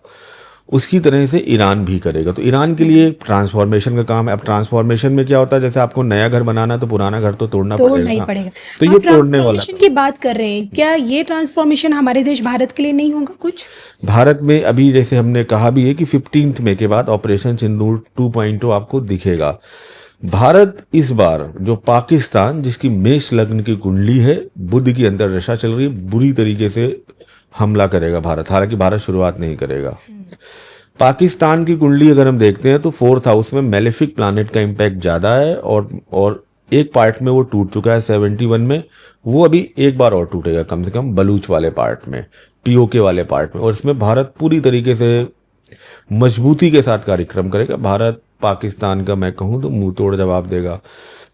उसकी तरह से ईरान भी करेगा। तो ईरान के लिए ट्रांसफॉर्मेशन का काम है। अब ट्रांसफॉर्मेशन में क्या होता है, जैसे आपको नया घर बनाना है तो पुराना घर तो तोड़ना पड़ेगा। तो ये तोड़ने वाला की बात कर रहे हैं, क्या ये ट्रांसफॉर्मेशन हमारे देश भारत के लिए नहीं होगा कुछ? भारत में अभी जैसे हमने कहा भी है कि 15 मई के बाद ऑपरेशन सिंदूर 2.0 आपको दिखेगा। भारत इस बार जो पाकिस्तान जिसकी मेष लग्न की कुंडली है, बुध की अंतर दशा चल रही है, बुरी तरीके से हमला करेगा भारत। हालांकि भारत शुरुआत नहीं करेगा। पाकिस्तान की कुंडली अगर हम देखते हैं तो 4th हाउस में मेलेफिक प्लैनेट का इम्पैक्ट ज्यादा है और एक पार्ट में वो टूट चुका है 71 में, वो अभी एक बार और टूटेगा कम से कम बलूच वाले पार्ट में, पीओके वाले पार्ट में। और इसमें भारत पूरी तरीके से मजबूती के साथ कार्यक्रम करेगा। भारत पाकिस्तान का मैं कहूं तो मुंह तोड़ जवाब देगा।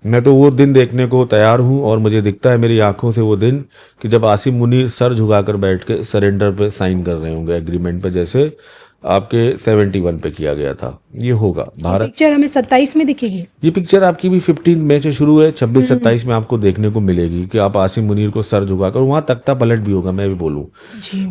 मैं तो वो दिन देखने को तैयार हूं और मुझे दिखता है मेरी आंखों से वो दिन कि जब आसिम मुनीर सर झुकाकर बैठ के सरेंडर पे साइन कर रहे होंगे एग्रीमेंट पे, जैसे आपके 71 पे किया गया था। ये होगा भारत। पिक्चर हमें 27 में दिखेगी। ये पिक्चर आपकी भी 15 मई से शुरू है, 26-27 में आपको देखने को मिलेगी कि आप आसिम मुनीर को सर झुकाकर, वहां तख्ता पलट भी होगा मैं भी बोलूं।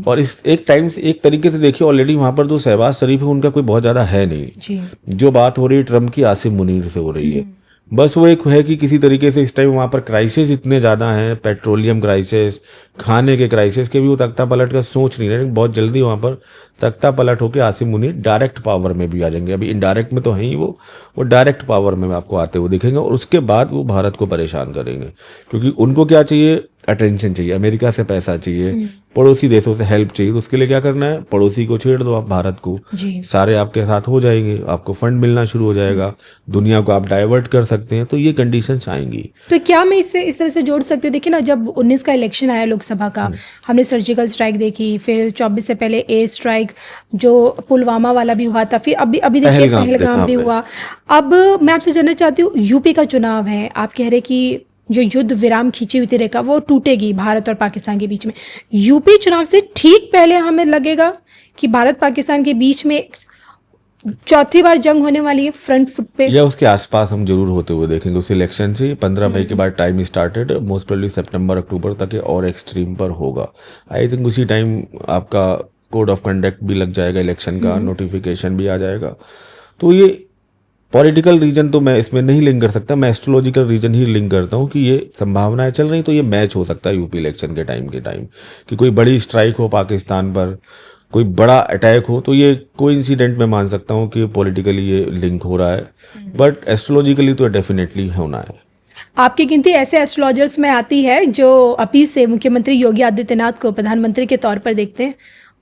और इस एक टाइम से एक तरीके से देखिए ऑलरेडी वहां पर जो शहबाज शरीफ है उनका कोई बहुत ज्यादा है नहीं। जो बात हो रही है ट्रम्प की, आसिम मुनीर से हो रही है। बस वो एक है कि किसी तरीके से इस टाइम वहां पर क्राइसिस इतने ज्यादा हैं, पेट्रोलियम क्राइसिस, खाने के क्राइसिस के भी वो तख्ता पलट का सोच नहीं रहे। बहुत जल्दी वहां पर तख्ता पलट होकर आसिम मुनीर डायरेक्ट पावर में भी आ जाएंगे। अभी इनडायरेक्ट में तो है ही वो डायरेक्ट पावर में आपको आते हुए दिखेंगे और उसके बाद वो भारत को परेशान करेंगे, क्योंकि उनको क्या चाहिए, अटेंशन चाहिए, अमेरिका से पैसा चाहिए, पड़ोसी देशों से हेल्प चाहिए। तो उसके लिए क्या करना है, पड़ोसी को छेड़ दो आप, भारत को, सारे आपके साथ हो जाएंगे, आपको फंड मिलना शुरू हो जाएगा, दुनिया को आप डाइवर्ट कर सकते हैं। तो ये कंडीशंस आएंगी। तो क्या मैं इससे इस तरह से जोड़ सकती हूँ? देखिए ना, जब 19 का इलेक्शन आया लोकसभा का, हमने सर्जिकल स्ट्राइक देखी, फिर 24 से पहले एयर स्ट्राइक जो पुलवामा वाला भी हुआ था, फिर अभी देखिए पहलगाम भी हुआ। अब मैं आपसे जानना चाहती हूँ, यूपी का चुनाव है, आप कह रहे कि जो युद्ध विराम खींची हुई थी रेखा वो टूटेगी भारत और पाकिस्तान के बीच में। यूपी चुनाव से ठीक पहले हमें लगेगा कि भारत पाकिस्तान के बीच में चौथी बार जंग होने वाली है फ्रंट फुट पे, या उसके आसपास हम जरूर होते हुए देखेंगे। उस इलेक्शन से 15 मई के बाद टाइम स्टार्टेड, मोस्ट प्रोबेबली सितंबर अक्टूबर तक और एक्सट्रीम पर होगा। आई थिंक उसी टाइम आपका कोड ऑफ कंडक्ट भी लग जाएगा, इलेक्शन का नोटिफिकेशन भी आ जाएगा। तो ये पॉलिटिकल रीजन तो मैं इसमें नहीं लिंक कर सकता, मैं एस्ट्रोलॉजिकल रीजन ही लिंक करता हूँ कि ये संभावनाएं चल रही। तो ये मैच हो सकता है यूपी इलेक्शन के टाइम कि कोई बड़ी स्ट्राइक हो पाकिस्तान पर, कोई बड़ा अटैक हो। तो ये कोई इंसिडेंट में मान सकता हूँ कि पॉलिटिकली ये लिंक हो रहा है, बट एस्ट्रोलॉजिकली तो डेफिनेटली होना है। आपकी गिनती ऐसे एस्ट्रोलॉजर्स में आती है जो अभी से मुख्यमंत्री योगी आदित्यनाथ को प्रधानमंत्री के तौर पर देखते हैं,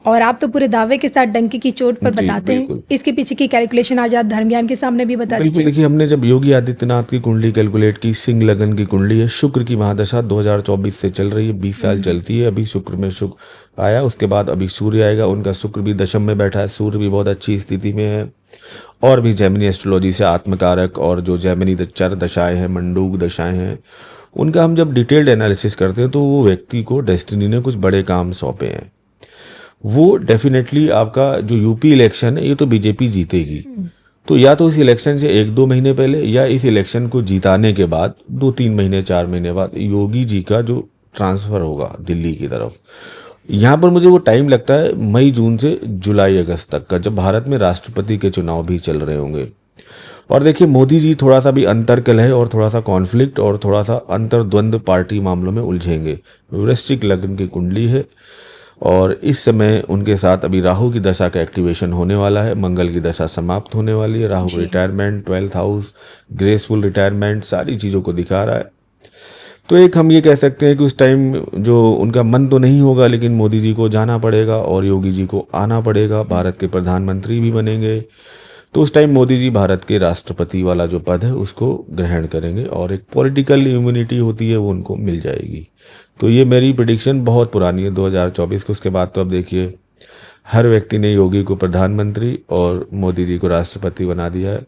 और आप तो पूरे दावे के साथ डंके की चोट पर बताते हैं। इसके पीछे की कैलकुलेशन आज आप धर्म ज्ञान के सामने भी बता दीजिए। देखिए, हमने जब योगी आदित्यनाथ की कुंडली कैलकुलेट की, सिंह लगन की कुंडली है, शुक्र की महादशा 2024 से चल रही है, 20 साल चलती है। अभी शुक्र में शुक्र आया, उसके बाद अभी सूर्य आएगा, उनका शुक्र भी दशम में बैठा है, सूर्य भी बहुत अच्छी स्थिति में है। और भी जैमिनी एस्ट्रोलॉजी से आत्मकारक और जो जैमिनी चर दशाएं हैं, मंडूक दशाएं हैं, उनका हम जब डिटेल्ड एनालिसिस करते हैं तो वो व्यक्ति को डेस्टिनी ने कुछ बड़े काम सौंपे हैं। वो डेफिनेटली आपका जो यूपी इलेक्शन है ये तो बीजेपी जीतेगी। तो या तो इस इलेक्शन से 1-2 महीने पहले या इस इलेक्शन को जिताने के बाद 2-3 महीने 4 महीने बाद योगी जी का जो ट्रांसफ़र होगा दिल्ली की तरफ, यहाँ पर मुझे वो टाइम लगता है मई जून से जुलाई अगस्त तक का, जब भारत में राष्ट्रपति के चुनाव भी चल रहे होंगे। और देखिए मोदी जी थोड़ा सा भी अंतर्कलह और थोड़ा सा कॉन्फ्लिक्ट और थोड़ा सा अंतर्द्वंद पार्टी मामलों में उलझेंगे। वृश्चिक लग्न की कुंडली है और इस समय उनके साथ अभी राहु की दशा का एक्टिवेशन होने वाला है, मंगल की दशा समाप्त होने वाली है, Rahu retirement, 12th house, graceful retirement, सारी चीज़ों को दिखा रहा है। तो एक हम ये कह सकते हैं कि उस टाइम जो उनका मन तो नहीं होगा, लेकिन मोदी जी को जाना पड़ेगा और योगी जी को आना पड़ेगा, भारत के प्रधानमंत्री भी बनेंगे। तो उस टाइम मोदी जी भारत के राष्ट्रपति वाला जो पद है उसको ग्रहण करेंगे और एक पॉलिटिकल इम्यूनिटी होती है वो उनको मिल जाएगी। तो ये मेरी प्रिडिक्शन बहुत पुरानी है 2024 को। उसके बाद तो अब देखिए हर व्यक्ति ने योगी को प्रधानमंत्री और मोदी जी को राष्ट्रपति बना दिया है।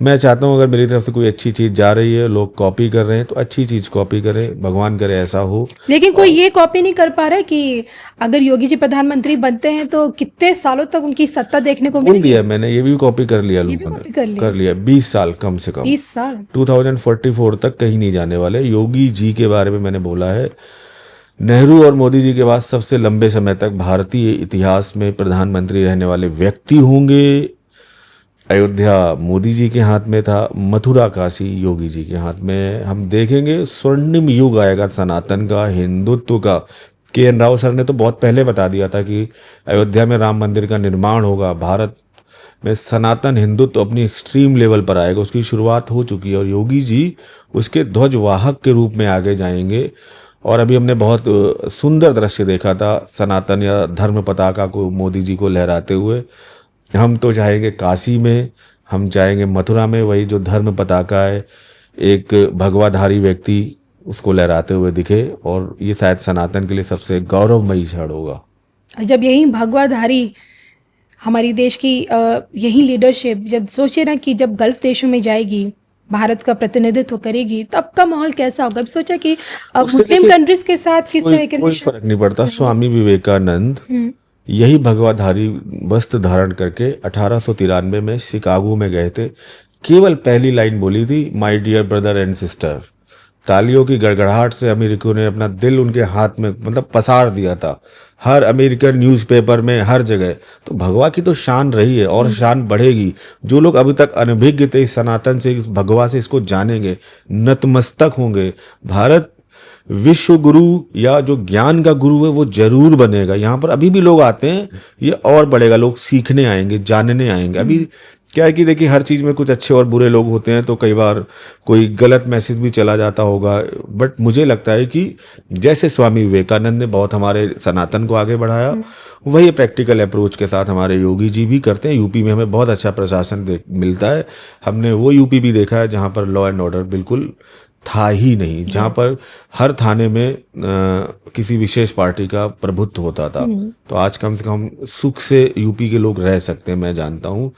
मैं चाहता हूँ अगर मेरी तरफ से कोई अच्छी चीज़ जा रही है, लोग कॉपी कर रहे हैं, तो अच्छी चीज़ कॉपी करें, भगवान करे ऐसा हो। लेकिन कोई ये कॉपी नहीं कर पा रहा है कि अगर योगी जी प्रधानमंत्री बनते हैं तो कितने सालों तक उनकी सत्ता देखने को बोल मिलेगी। दिया मैंने, ये भी कॉपी कर लिया लोगों कॉपी ने, कर लिया 20 साल कम से कम, 20 साल 2044 तक कहीं नहीं जाने वाले। योगी जी के बारे में मैंने बोला है, नेहरू और मोदी जी के बाद सबसे लंबे समय तक भारतीय इतिहास में प्रधानमंत्री रहने वाले व्यक्ति होंगे। अयोध्या मोदी जी के हाथ में था, मथुरा काशी योगी जी के हाथ में। हम देखेंगे स्वर्णिम युग आएगा सनातन का, हिंदुत्व का। के.एन. राव सर ने तो बहुत पहले बता दिया था कि अयोध्या में राम मंदिर का निर्माण होगा, भारत में सनातन हिंदुत्व अपनी एक्सट्रीम लेवल पर आएगा। उसकी शुरुआत हो चुकी है और योगी जी उसके ध्वजवाहक के रूप में आगे जाएंगे। और अभी हमने बहुत सुंदर दृश्य देखा था सनातन या धर्म पताका को मोदी जी को लहराते हुए। हम तो चाहेंगे काशी में, हम चाहेंगे मथुरा में वही जो धर्म पताका है, एक भगवाधारी व्यक्ति उसको लहराते हुए दिखे, और ये शायद सनातन के लिए सबसे गौरवमयी क्षण होगा। जब यही भगवाधारी हमारी देश की यही लीडरशिप जब सोचे ना कि जब गल्फ देशों में जाएगी, भारत का प्रतिनिधित्व करेगी, तब का माहौल कैसा होगा। अब सोचा कि मुस्लिम कंट्रीज के साथ किस तरह के कोई फर्क नहीं पड़ता। स्वामी विवेकानंद यही भगवाधारी वस्त्र धारण करके 1893 में शिकागो में गए थे। केवल पहली लाइन बोली थी, my dear brother and sister. तालियों की गड़गड़ाहट से अमेरिकियों ने अपना दिल उनके हाथ में मतलब पसार दिया था, हर अमेरिकन न्यूज़पेपर में, हर जगह। तो भगवा की तो शान रही है और शान बढ़ेगी। जो लोग अभी तक अनभिज्ञ थे इस सनातन से, इस भगवा से, इसको जानेंगे, नतमस्तक होंगे। भारत विश्व गुरु या जो ज्ञान का गुरु है वो जरूर बनेगा। यहाँ पर अभी भी लोग आते हैं, ये और बढ़ेगा, लोग सीखने आएंगे, जानने आएंगे। अभी क्या है कि देखिए हर चीज़ में कुछ अच्छे और बुरे लोग होते हैं, तो कई बार कोई गलत मैसेज भी चला जाता होगा। बट मुझे लगता है कि जैसे स्वामी विवेकानंद ने बहुत हमारे सनातन को आगे बढ़ाया, वही प्रैक्टिकल अप्रोच के साथ हमारे योगी जी भी करते हैं। यूपी में हमें बहुत अच्छा प्रशासन मिलता है। हमने वो यूपी भी देखा है जहाँ पर लॉ एंड ऑर्डर बिल्कुल था ही नहीं, जहाँ पर हर थाने में किसी विशेष पार्टी का प्रभुत्व होता था। तो आज कम से कम सुख से यूपी के लोग रह सकते हैं, मैं जानता हूँ।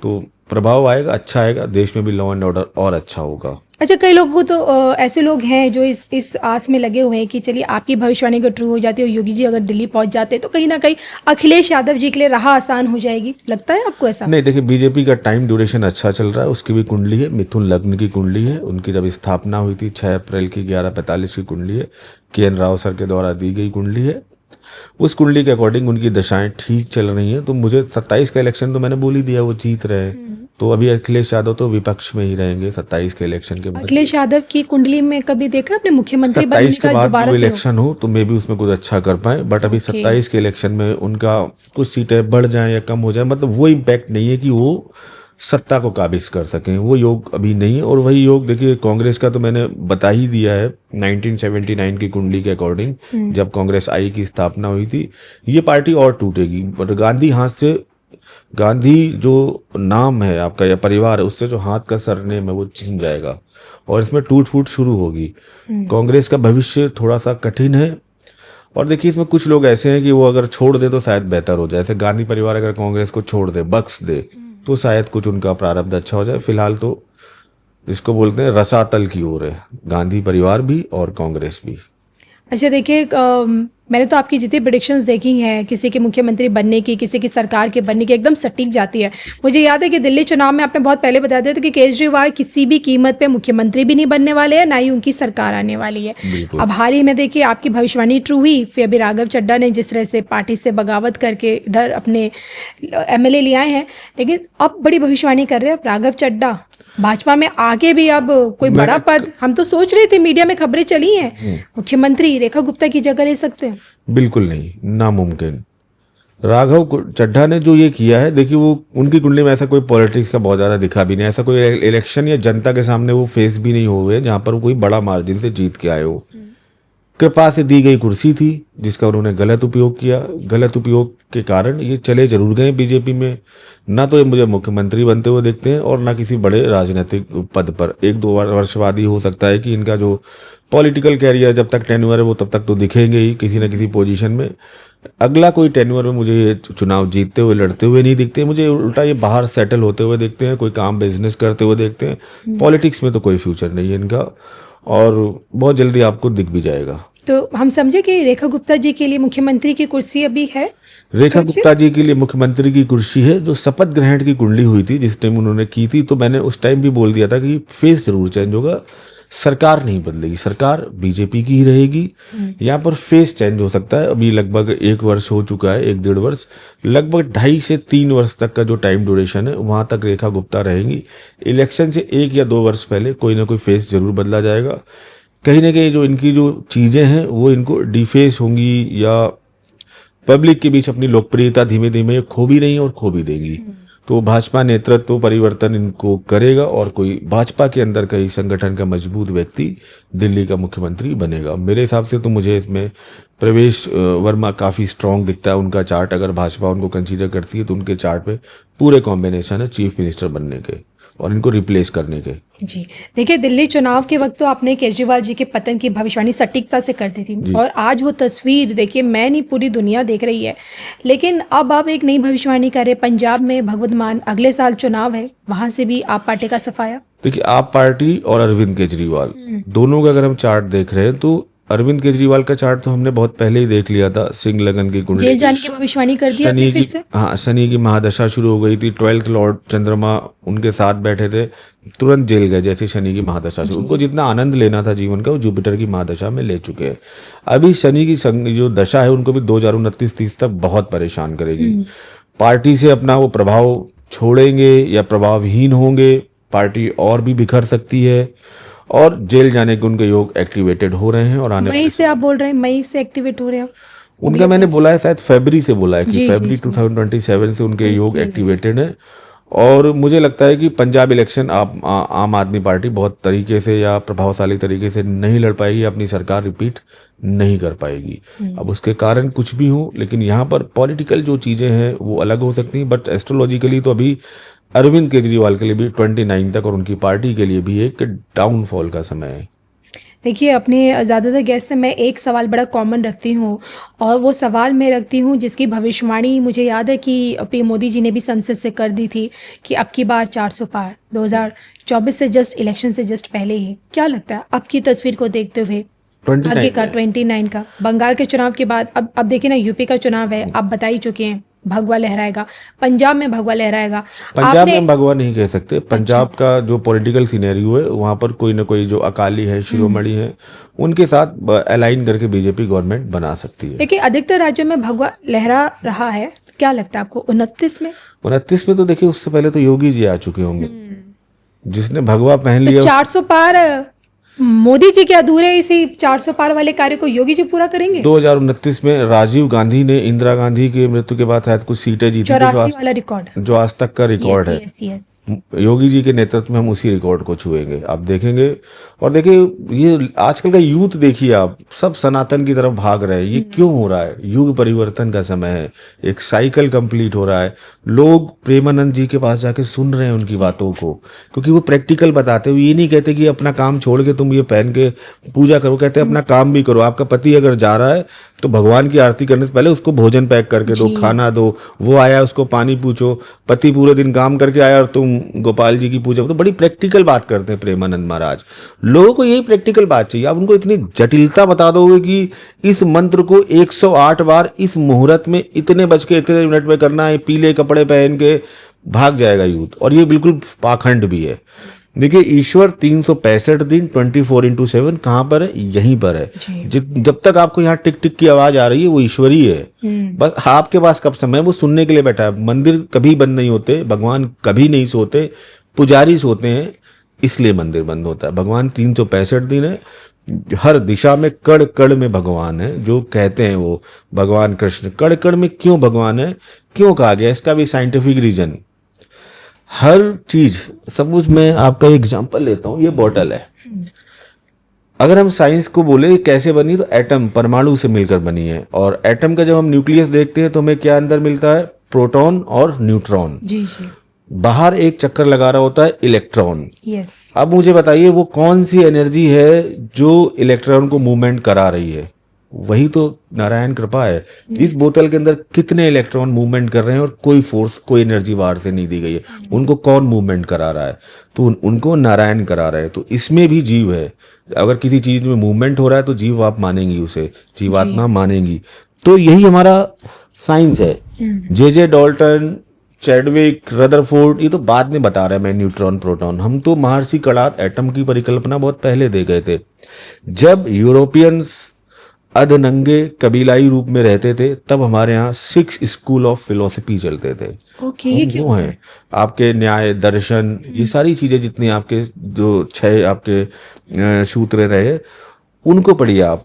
तो प्रभाव आएगा, अच्छा आएगा, देश में भी लॉ एंड ऑर्डर और अच्छा होगा। अच्छा, कई लोगों को तो ऐसे लोग हैं जो इस आस में लगे हुए हैं कि चलिए आपकी भविष्यवाणी अगर ट्रू हो जाती है और योगी जी अगर दिल्ली पहुंच जाते तो कहीं ना कहीं अखिलेश यादव जी के लिए राह आसान हो जाएगी। लगता है आपको ऐसा? नहीं, देखिए बीजेपी का टाइम ड्यूरेशन अच्छा चल रहा है। उसकी भी कुंडली है, मिथुन लग्न की कुंडली है। उनकी जब स्थापना हुई थी 6 अप्रैल की 11:45 की कुंडली है। के.एन. राव सर के द्वारा दी गई कुंडली है। उस कुंडली के अकॉर्डिंग उनकी दशाएं ठीक चल रही हैं। तो मुझे 27 का इलेक्शन तो मैंने बोल ही दिया, वो जीत रहे हैं। तो अभी अखिलेश यादव तो विपक्ष में ही रहेंगे 27 के इलेक्शन के बाद। अखिलेश यादव की कुंडली में कभी देखा अपने मुख्यमंत्री बनने 27 के का बाद दोबारा जो से इलेक्शन हो तो मे भी उसमें कुछ अच्छा कर पाए। बट अभी 27 के इलेक्शन में उनका कुछ सीटें बढ़ जाएं या कम हो जाए, मतलब वो इम्पैक्ट नहीं है कि वो सत्ता को काबिज कर सकें, वो योग अभी नहीं है। और वही योग देखिए कांग्रेस का तो मैंने बता ही दिया है। 1979 की कुंडली के अकॉर्डिंग जब कांग्रेस आई की स्थापना हुई थी, ये पार्टी और टूटेगी। पर गांधी हाथ से, गांधी जो नाम है आपका या परिवार है, उससे जो हाथ का सरनेम है वो छिन जाएगा और इसमें टूट फूट शुरू होगी। कांग्रेस का भविष्य थोड़ा सा कठिन है। और देखिए इसमें कुछ लोग ऐसे हैं कि वो अगर छोड़ दे तो शायद बेहतर हो जाए। जैसे गांधी परिवार अगर कांग्रेस को छोड़ दे, बख्श दे, तो शायद कुछ उनका प्रारब्ध अच्छा हो जाए। फिलहाल तो इसको बोलते हैं रसातल की ओर है गांधी परिवार भी और कांग्रेस भी। अच्छा देखिए, मैंने तो आपकी जितनी प्रेडिक्शंस देखी हैं किसी के मुख्यमंत्री बनने की, किसी की सरकार के बनने की, एकदम सटीक जाती है। मुझे याद है कि दिल्ली चुनाव में आपने बहुत पहले बता दिया था कि केजरीवाल किसी भी कीमत पे मुख्यमंत्री भी नहीं बनने वाले हैं, ना ही उनकी सरकार आने वाली है। बिल्कुल। अब हाल ही में देखिए आपकी भविष्यवाणी ट्रू हुई। फिर अभी राघव चड्ढा ने जिस तरह से पार्टी से बगावत करके इधर अपने एमएलए ले आए हैं, लेकिन अब बड़ी भविष्यवाणी कर रहे हैं राघव चड्ढा भाजपा में आगे भी अब कोई बड़ा पद, हम तो सोच रहे थे, मीडिया में खबरें चली हैं मुख्यमंत्री रेखा गुप्ता की जगह ले सकते हैं। बिल्कुल नहीं, नामुमकिन। राघव चड्ढा ने जो ये किया है, देखिए वो उनकी कुंडली में ऐसा कोई पॉलिटिक्स का बहुत ज़्यादा दिखा भी नहीं, ऐसा कोई इलेक्शन या जनता के सामने वो फेस भी नहीं हुए जहाँ पर वो कोई बड़ा मार्जिन से जीत के आए हो। कृपा से दी गई कुर्सी थी जिसका उन्होंने गलत उपयोग किया। गलत उपयोग के कारण ये चले जरूर गए बीजेपी में। ना तो ये मुझे मुख्यमंत्री बनते हुए देखते हैं और ना किसी बड़े राजनीतिक पद पर। 1-2 वर्ष बाद ही हो सकता है कि इनका जो पॉलिटिकल कैरियर जब तक टेन्योर है वो तब तक तो दिखेंगे ही किसी न किसी पोजीशन में। अगला कोई टेन्योर में मुझे ये चुनाव जीतते हुए लड़ते हुए नहीं दिखते। मुझे उल्टा ये बाहर सेटल होते हुए देखते हैं, कोई काम बिजनेस करते हुए देखते हैं। पॉलिटिक्स में तो कोई फ्यूचर नहीं है इनका और बहुत जल्दी आपको दिख भी जाएगा। तो हम समझे कि रेखा गुप्ता जी के लिए मुख्यमंत्री की कुर्सी अभी है। रेखा गुप्ता जी के लिए मुख्यमंत्री की कुर्सी है। जो शपथ ग्रहण की कुंडली हुई थी जिस टाइम उन्होंने की थी, तो मैंने उस टाइम भी बोल दिया था कि फेस जरूर चेंज होगा, सरकार नहीं बदलेगी, सरकार बीजेपी की ही रहेगी। यहाँ पर फेस चेंज हो सकता है। अभी लगभग 1 वर्ष हो चुका है, 1-1.5 वर्ष, लगभग 2.5 से 3 वर्ष तक का जो टाइम ड्यूरेशन है वहां तक रेखा गुप्ता रहेंगी। इलेक्शन से 1 या 2 वर्ष पहले कोई ना कोई फेस जरूर बदला जाएगा। कहीं ना कहीं जो इनकी जो चीजें हैं वो इनको डिफेस होंगी या पब्लिक के बीच अपनी लोकप्रियता धीमे धीमे खो भी रही और खो भी देंगी। तो भाजपा नेतृत्व परिवर्तन इनको करेगा और कोई भाजपा के अंदर कई संगठन का मजबूत व्यक्ति दिल्ली का मुख्यमंत्री बनेगा। मेरे हिसाब से तो मुझे इसमें प्रवेश वर्मा काफ़ी स्ट्रांग दिखता है। उनका चार्ट अगर भाजपा उनको कंसीडर करती है तो उनके चार्ट पे पूरे कॉम्बिनेशन है चीफ मिनिस्टर बनने के और इनको रिप्लेस करने के। जी देखिए, दिल्ली चुनाव के वक्त तो आपने केजरीवाल जी के पतन की भविष्यवाणी सटीकता से कर दी थी और आज वो तस्वीर देखिए, मैं नहीं पूरी दुनिया देख रही है। लेकिन अब आप एक नई भविष्यवाणी कर रहे, पंजाब में भगवत मान अगले साल चुनाव है, वहां से भी आप पार्टी का सफाया। देखिए, आप पार्टी और अरविंद केजरीवाल दोनों का अगर हम चार्ट देख रहे हैं तो अरविंद केजरीवाल का चार्ट तो हमने बहुत पहले ही देख लिया था। सिंह लगन की कुंडली, जेल जाने की भविष्यवाणी कर दी आपने फिर से। हाँ, शनि की महादशा शुरू हो गई थी। 12th लॉर्ड चंद्रमा उनके साथ बैठे थे, तुरंत जेल गए जैसे शनि की महादशा शुरू। उनको जितना आनंद लेना था जीवन का वो जुपिटर की महादशा में ले चुके हैं। अभी शनि की जो दशा है उनको भी 2029-30 तक बहुत परेशान करेगी। पार्टी से अपना वो प्रभाव छोड़ेंगे या प्रभावहीन होंगे, पार्टी और भी बिखर सकती है और जेल जाने के उनके योग एक्टिवेटेड हो रहे हैं। और आने मई से आप बोल रहे हैं, मई से एक्टिवेट हो रहे हैं उनका, मैंने बोला है शायद फरवरी से बोला है कि फरवरी 2027 से उनके योग एक्टिवेटेड है। और मुझे लगता है कि पंजाब इलेक्शन आम आदमी पार्टी बहुत तरीके से या प्रभावशाली तरीके से नहीं लड़ पाएगी, अपनी सरकार रिपीट नहीं कर पाएगी। अब उसके कारण कुछ भी हो, लेकिन यहाँ पर पॉलिटिकल जो चीज़ें हैं वो अलग हो सकती हैं, बट एस्ट्रोलॉजिकली तो अभी अरविंद केजरीवाल के लिए भी 29 तक और उनकी पार्टी के लिए भी एक डाउनफॉल का समय है। देखिए, अपने ज़्यादातर गेस्ट से मैं एक सवाल बड़ा कॉमन रखती हूँ और वो सवाल मैं रखती हूँ जिसकी भविष्यवाणी मुझे याद है कि पीएम मोदी जी ने भी संसद से कर दी थी कि अब की बार 400 पार, 2024 से जस्ट इलेक्शन से जस्ट पहले ही। क्या लगता है अब की तस्वीर को देखते हुए आगे का 29 का बंगाल के चुनाव के बाद अब देखिए ना, यूपी का चुनाव है, आप बता ही चुके हैं भगवा लहराएगा, पंजाब में भगवा लहराएगा। पंजाब में भगवा नहीं कह सकते। पंजाब का जो पॉलिटिकल सिनेरियो है वहां पर कोई ना कोई जो अकाली है, शिरोमणि है, उनके साथ अलाइन करके बीजेपी गवर्नमेंट बना सकती है। देखिए, अधिकतर राज्यों में भगवा लहरा रहा है। क्या लगता है आपको 29 में? 29 में तो देखिए उससे पहले तो योगी जी आ चुके होंगे, जिसने भगवा पहन लिया। 400 पार मोदी जी के अधूरे इसी 400 पार वाले कार्य को योगी जी पूरा करेंगे। 2029 में राजीव गांधी ने इंदिरा गांधी की मृत्यु के बाद शायद कुछ सीटें जीती, 84 वाला रिकॉर्ड जो आज तक का रिकॉर्ड है। yes. योगी जी के नेतृत्व में हम उसी रिकॉर्ड को छुएंगे, आप देखेंगे। और देखिए, ये आजकल का यूथ देखिए, आप सब सनातन की तरफ भाग रहे हैं। ये क्यों हो रहा है? युग परिवर्तन का समय है, एक साइकिल कंप्लीट हो रहा है। लोग प्रेमानंद जी के पास जाके सुन रहे हैं उनकी बातों को, क्योंकि वो प्रैक्टिकल बताते हुए ये नहीं कहते कि अपना काम छोड़ के तुम ये पहन के पूजा करो, कहते अपना काम भी करो। आपका पति अगर जा रहा है तो भगवान की आरती करने से पहले उसको भोजन पैक करके दो, खाना दो, वो आया उसको पानी पूछो, पति पूरे दिन काम करके आया और तुम गोपाल जी की पूजा। तो बड़ी प्रैक्टिकल बात करते हैं प्रेमानंद महाराज। लोगों को यही प्रैक्टिकल बात चाहिए। आप उनको इतनी जटिलता बता दोगे कि इस मंत्र को 108 बार इस मुहूर्त में इतने बज के इतने मिनट में करना है, पीले कपड़े पहन के, भाग जाएगा यूथ। और ये बिल्कुल पाखंड भी है। देखिए, ईश्वर 365 दिन 24/7 कहाँ पर है? यहीं पर है। जब तक आपको यहाँ टिक टिक की आवाज आ रही है वो ईश्वर ही है। बस आपके पास कब समय है, वो सुनने के लिए बैठा है। मंदिर कभी बंद नहीं होते, भगवान कभी नहीं सोते, पुजारी सोते हैं इसलिए मंदिर बंद होता है। भगवान 365 दिन है, हर दिशा में कण कण में भगवान है। जो कहते हैं वो भगवान कृष्ण कण कण में क्यों भगवान है, क्यों कहा गया, इसका भी साइंटिफिक रीजन। हर चीज, सपोज मैं आपका एग्जांपल लेता हूं, ये बॉटल है। अगर हम साइंस को बोले कैसे बनी, तो एटम, परमाणु से मिलकर बनी है। और एटम का जब हम न्यूक्लियस देखते हैं तो हमें क्या अंदर मिलता है? प्रोटॉन और न्यूट्रॉन। जी। बाहर एक चक्कर लगा रहा होता है इलेक्ट्रॉन। यस। अब मुझे बताइए वो कौन सी एनर्जी है जो इलेक्ट्रॉन को मूवमेंट करा रही है? वही तो नारायण कृपा है। इस बोतल के अंदर कितने इलेक्ट्रॉन मूवमेंट कर रहे हैं और कोई फोर्स, कोई एनर्जी बाहर से नहीं दी गई है। उनको कौन मूवमेंट करा रहा है? तो उनको नारायण करा रहे हैं। तो इसमें भी जीव है। अगर किसी चीज में मूवमेंट हो रहा है तो जीव आप मानेंगी, उसे जीवात्मा मानेंगी। तो यही हमारा साइंस है। जे डॉल्टन, चैडविक, रदरफोर्ड, ये तो बाद में बता रहे हैं मैं न्यूट्रॉन प्रोटॉन। हम तो महर्षि कणाद एटम की परिकल्पना बहुत पहले दे गए थे। जब यूरोपियंस अधनंगे कबीलाई रूप में रहते थे तब हमारे यहाँ 6 स्कूल ऑफ फिलोसफी चलते थे। ओके, ये क्यों है? आपके न्याय, दर्शन, ये सारी चीजें जितनी आपके जो 6 आपके सूत्र रहे उनको पढ़िए आप।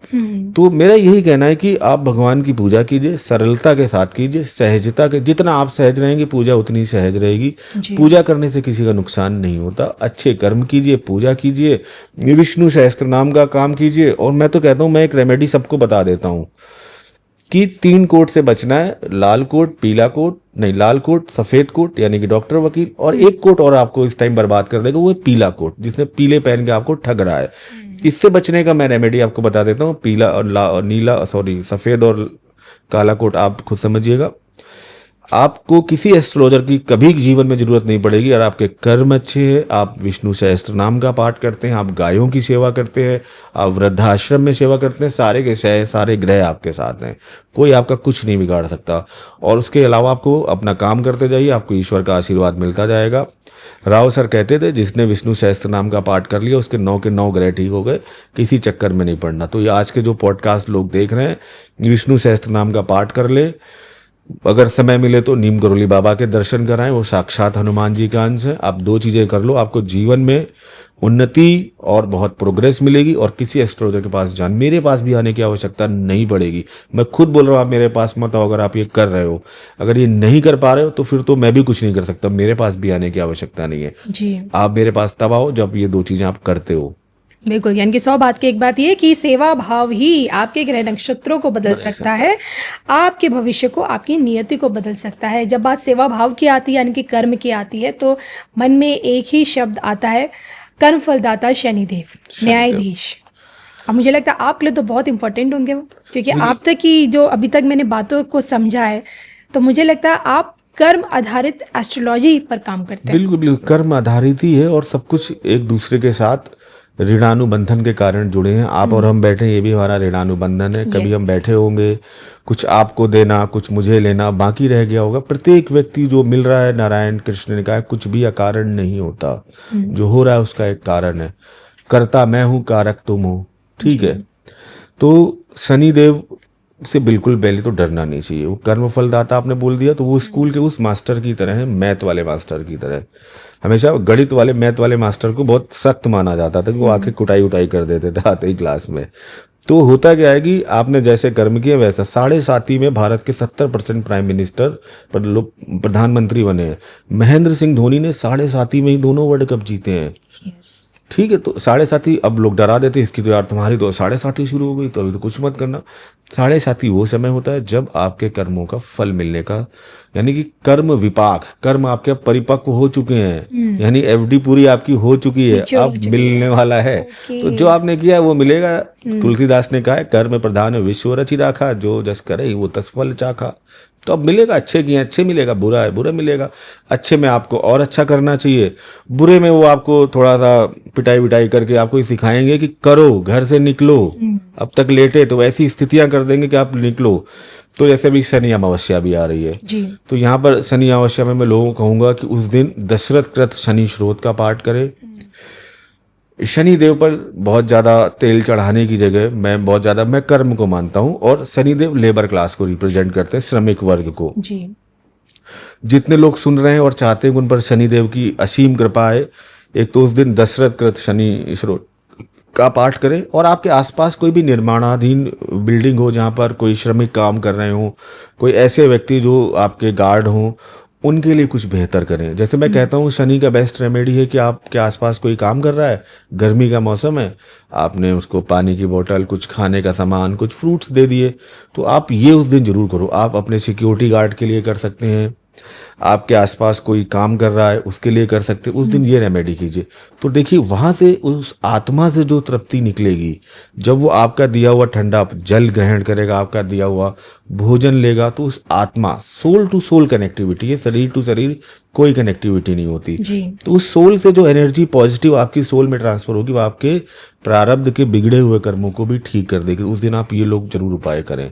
तो मेरा यही कहना है कि आप भगवान की पूजा कीजिए, सरलता के साथ कीजिए, सहजता के, जितना आप सहज रहेंगे पूजा उतनी सहज रहेगी। पूजा करने से किसी का नुकसान नहीं होता। अच्छे कर्म कीजिए, पूजा कीजिए, विष्णु सहस्त्र नाम का काम कीजिए। और मैं तो कहता हूँ, मैं एक रेमेडी सबको बता देता हूँ कि 3 कोट से बचना है। लाल कोट, पीला कोट, नहीं लाल कोट, सफेद कोट यानी कि डॉक्टर, वकील, और एक कोट और आपको इस टाइम बर्बाद कर देगा, वो है पीला कोट, जिसने पीले पहन के आपको ठग रहा है। इससे बचने का मैं रेमेडी आपको बता देता हूँ। पीला और नीला, सॉरी, सफेद और काला कोट आप खुद समझिएगा। आपको किसी एस्ट्रोलॉजर की कभी जीवन में जरूरत नहीं पड़ेगी। और आपके कर्म अच्छे हैं, आप विष्णु सहस्त्र नाम का पाठ करते हैं, आप गायों की सेवा करते हैं, आप वृद्धाश्रम में सेवा करते हैं, सारे के सारे ग्रह आपके साथ हैं, कोई आपका कुछ नहीं बिगाड़ सकता। और उसके अलावा आपको अपना काम करते जाइए, आपको ईश्वर का आशीर्वाद मिलता जाएगा। राव सर कहते थे जिसने विष्णु सहस्त्र नाम का पाठ कर लिया उसके 9 के 9 ग्रह ठीक हो गए, किसी चक्कर में नहीं पड़ना। तो ये आज के जो पॉडकास्ट लोग देख रहे हैं, विष्णु सहस्त्र नाम का पाठ कर ले। अगर समय मिले तो नीम करोली बाबा के दर्शन कराएं, वो साक्षात हनुमान जी का अंश है। आप 2 चीजें कर लो, आपको जीवन में उन्नति और बहुत प्रोग्रेस मिलेगी। और किसी एस्ट्रोलॉजर के पास मेरे पास भी आने की आवश्यकता नहीं पड़ेगी। मैं खुद बोल रहा हूँ, आप मेरे पास मत आओ अगर आप ये कर रहे हो। अगर ये नहीं कर पा रहे हो तो फिर तो मैं भी कुछ नहीं कर सकता, मेरे पास भी आने की आवश्यकता नहीं है जी। आप मेरे पास तब आओ जब ये 2 चीजें आप करते हो। बिल्कुल, यानी कि 100 बात की एक बात ये कि सेवा भाव ही आपके ग्रह नक्षत्रों को बदल सकता है, आपके भविष्य को, आपकी नियति को बदल सकता है। जब बात सेवा भाव की आती है, यानी कि कर्म की आती है, तो मन में एक ही शब्द आता है, कर्म फलदाता शनिदेव, न्यायाधीश। अब मुझे लगता है आपके लिए तो बहुत इंपॉर्टेंट होंगे वो, क्योंकि आप तक की जो अभी तक मैंने बातों को समझा है, तो मुझे लगता है आप कर्म आधारित एस्ट्रोलॉजी पर काम करते हैं। बिल्कुल बिल्कुल, कर्म आधारित ही है और सब कुछ एक दूसरे के साथ ऋणानुबंधन के कारण जुड़े हैं। आप और हम बैठे, ये भी हमारा ऋणानुबंधन है। कभी हम बैठे होंगे, कुछ आपको देना, कुछ मुझे लेना बाकी रह गया होगा। प्रत्येक व्यक्ति जो मिल रहा है, नारायण कृष्ण ने कहा है, कुछ भी अकारण नहीं होता, जो हो रहा है उसका एक कारण है। कर्ता मैं हूं, कारक तुम हो, ठीक है। तो शनिदेव से बिल्कुल पहले तो डरना नहीं चाहिए। वो कर्म फलदाता आपने बोल दिया, तो वो स्कूल के उस मास्टर की तरह है, मैथ वाले मास्टर की तरह। हमेशा गणित वाले, मैथ वाले मास्टर को बहुत सख्त माना जाता था कि वो आके कुटाई उटाई कर देते थे आते ही क्लास में। तो होता क्या है कि आपने जैसे कर्म किया वैसा। 7.5 में भारत के 70% प्राइम मिनिस्टर पर लोग प्रधानमंत्री बने हैं। महेंद्र सिंह धोनी ने 7.5 में ही दोनों वर्ल्ड कप जीते हैं। ठीक है, तो 7.5 अब लोग डरा देते इसकी, तो यार तुम्हारी तो 7.5 शुरू हो गई तो अभी तो कुछ मत करना। 7:30 वो समय होता है जब आपके कर्मों का फल मिलने का, यानी कि कर्म विपाक, कर्म आपके अब परिपक्व हो चुके हैं, यानी एफडी पूरी आपकी हो चुकी है, Mature हो अब चुकी है। मिलने वाला है। ओके। तो जो आपने किया है वो मिलेगा। तुलसीदास ने कहा है, कर्म प्रधान विश्व रचि राखा, जो जस करे वो तस फल चाखा। तो अब मिलेगा, अच्छे किए अच्छे मिलेगा, बुरा है बुरा मिलेगा। अच्छे में आपको और अच्छा करना चाहिए, बुरे में वो आपको थोड़ा सा पिटाई विटाई करके आपको ये सिखाएंगे कि करो, घर से निकलो, अब तक लेटे तो ऐसी स्थितियां कर देंगे कि आप निकलो। तो जैसे भी शनि अमावस्या भी आ रही है, जी। तो यहाँ पर शनि अमावस्या में मैं लोगों को कहूंगा कि उस दिन दशरथ कृत शनि स्रोत का पाठ करें। शनि देव पर बहुत ज़्यादा तेल चढ़ाने की जगह मैं कर्म को मानता हूँ, और शनि देव लेबर क्लास को रिप्रेजेंट करते हैं, श्रमिक वर्ग को। जी। जितने लोग सुन रहे हैं और चाहते हैं कि उन पर शनि देव की असीम कृपा है, एक तो उस दिन दशरथ कृत शनि स्रोत का पाठ करें। और आपके आसपास कोई भी निर्माणाधीन बिल्डिंग हो जहाँ पर कोई श्रमिक काम कर रहे हो, कोई ऐसे व्यक्ति जो आपके गार्ड हों, उनके लिए कुछ बेहतर करें। जैसे मैं कहता हूँ, शनि का बेस्ट रेमेडी है कि आपके आसपास कोई काम कर रहा है, गर्मी का मौसम है, आपने उसको पानी की बोतल, कुछ खाने का सामान, कुछ फ्रूट्स दे दिए। तो आप ये उस दिन जरूर करो। आप अपने सिक्योरिटी गार्ड के लिए कर सकते हैं, आपके आसपास कोई काम कर रहा है उसके लिए कर सकते हैं, उस दिन ये रेमेडी कीजिए। तो देखिए, वहां से उस आत्मा से जो तृप्ति निकलेगी, जब वो आपका दिया हुआ ठंडा जल ग्रहण करेगा, आपका दिया हुआ भोजन लेगा, तो उस आत्मा, सोल टू सोल कनेक्टिविटी है, शरीर टू शरीर कोई कनेक्टिविटी नहीं होती। जी। तो उस सोल से जो एनर्जी पॉजिटिव आपकी सोल में ट्रांसफर होगी, वो आपके प्रारब्ध के बिगड़े हुए कर्मों को भी ठीक कर देगी। उस दिन आप ये लोग जरूर उपाय करें।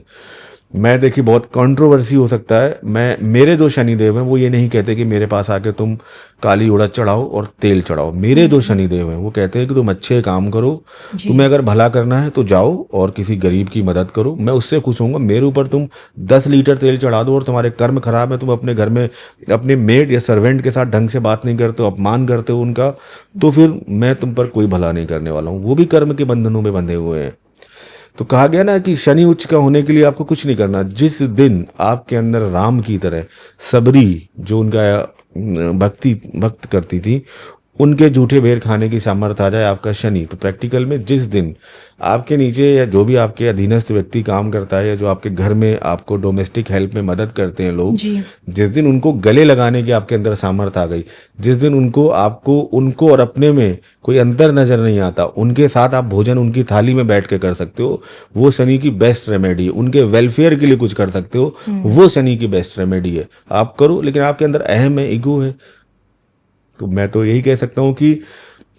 मैं देखिए, बहुत कंट्रोवर्सी हो सकता है, मेरे जो शनिदेव हैं वो ये नहीं कहते कि मेरे पास आके तुम काली उड़द चढ़ाओ और तेल चढ़ाओ। मेरे जो शनिदेव हैं वो कहते हैं कि तुम अच्छे काम करो, तुम्हें अगर भला करना है तो जाओ और किसी गरीब की मदद करो, मैं उससे खुश होऊंगा। मेरे ऊपर तुम 10 लीटर तेल चढ़ा दो और तुम्हारे कर्म खराब है, तुम अपने घर में अपने मेड या सर्वेंट के साथ ढंग से बात नहीं करते हो, अपमान करते हो उनका, तो फिर मैं तुम पर कोई भला नहीं करने वाला हूँ। वो भी कर्म के बंधनों में बंधे हुए हैं। तो कहा गया ना कि शनि उच्च का होने के लिए आपको कुछ नहीं करना। जिस दिन आपके अंदर राम की तरह सबरी, जो उनका भक्त करती थी, उनके जूठे बेर खाने की सामर्थ्य आ जाए आपका शनि, तो प्रैक्टिकल में जिस दिन आपके नीचे या जो भी आपके अधीनस्थ व्यक्ति काम करता है, या जो आपके घर में आपको डोमेस्टिक हेल्प में मदद करते हैं लोग, जिस दिन उनको गले लगाने की आपके अंदर सामर्थ्य आ गई, जिस दिन उनको और अपने में कोई अंतर नजर नहीं आता, उनके साथ आप भोजन उनकी थाली में बैठ के कर सकते हो, वो शनि की बेस्ट रेमेडी है। उनके वेलफेयर के लिए कुछ कर सकते हो, वो शनि की बेस्ट रेमेडी है। आप करो, लेकिन आपके अंदर अहम है, ईगो है, तो मैं तो यही कह सकता हूँ कि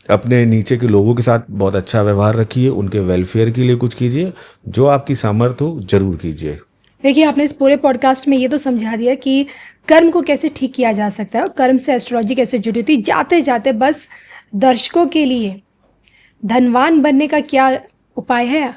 अपने नीचे के लोगों के साथ बहुत अच्छा व्यवहार रखिए, उनके वेलफेयर के लिए कुछ कीजिए, जो आपकी सामर्थ्य हो जरूर कीजिए। देखिए, आपने इस पूरे पॉडकास्ट में ये तो समझा दिया कि कर्म को कैसे ठीक किया जा सकता है और कर्म से एस्ट्रोलॉजी कैसे जुड़ी थी। जाते जाते बस दर्शकों के लिए धनवान बनने का क्या उपाय है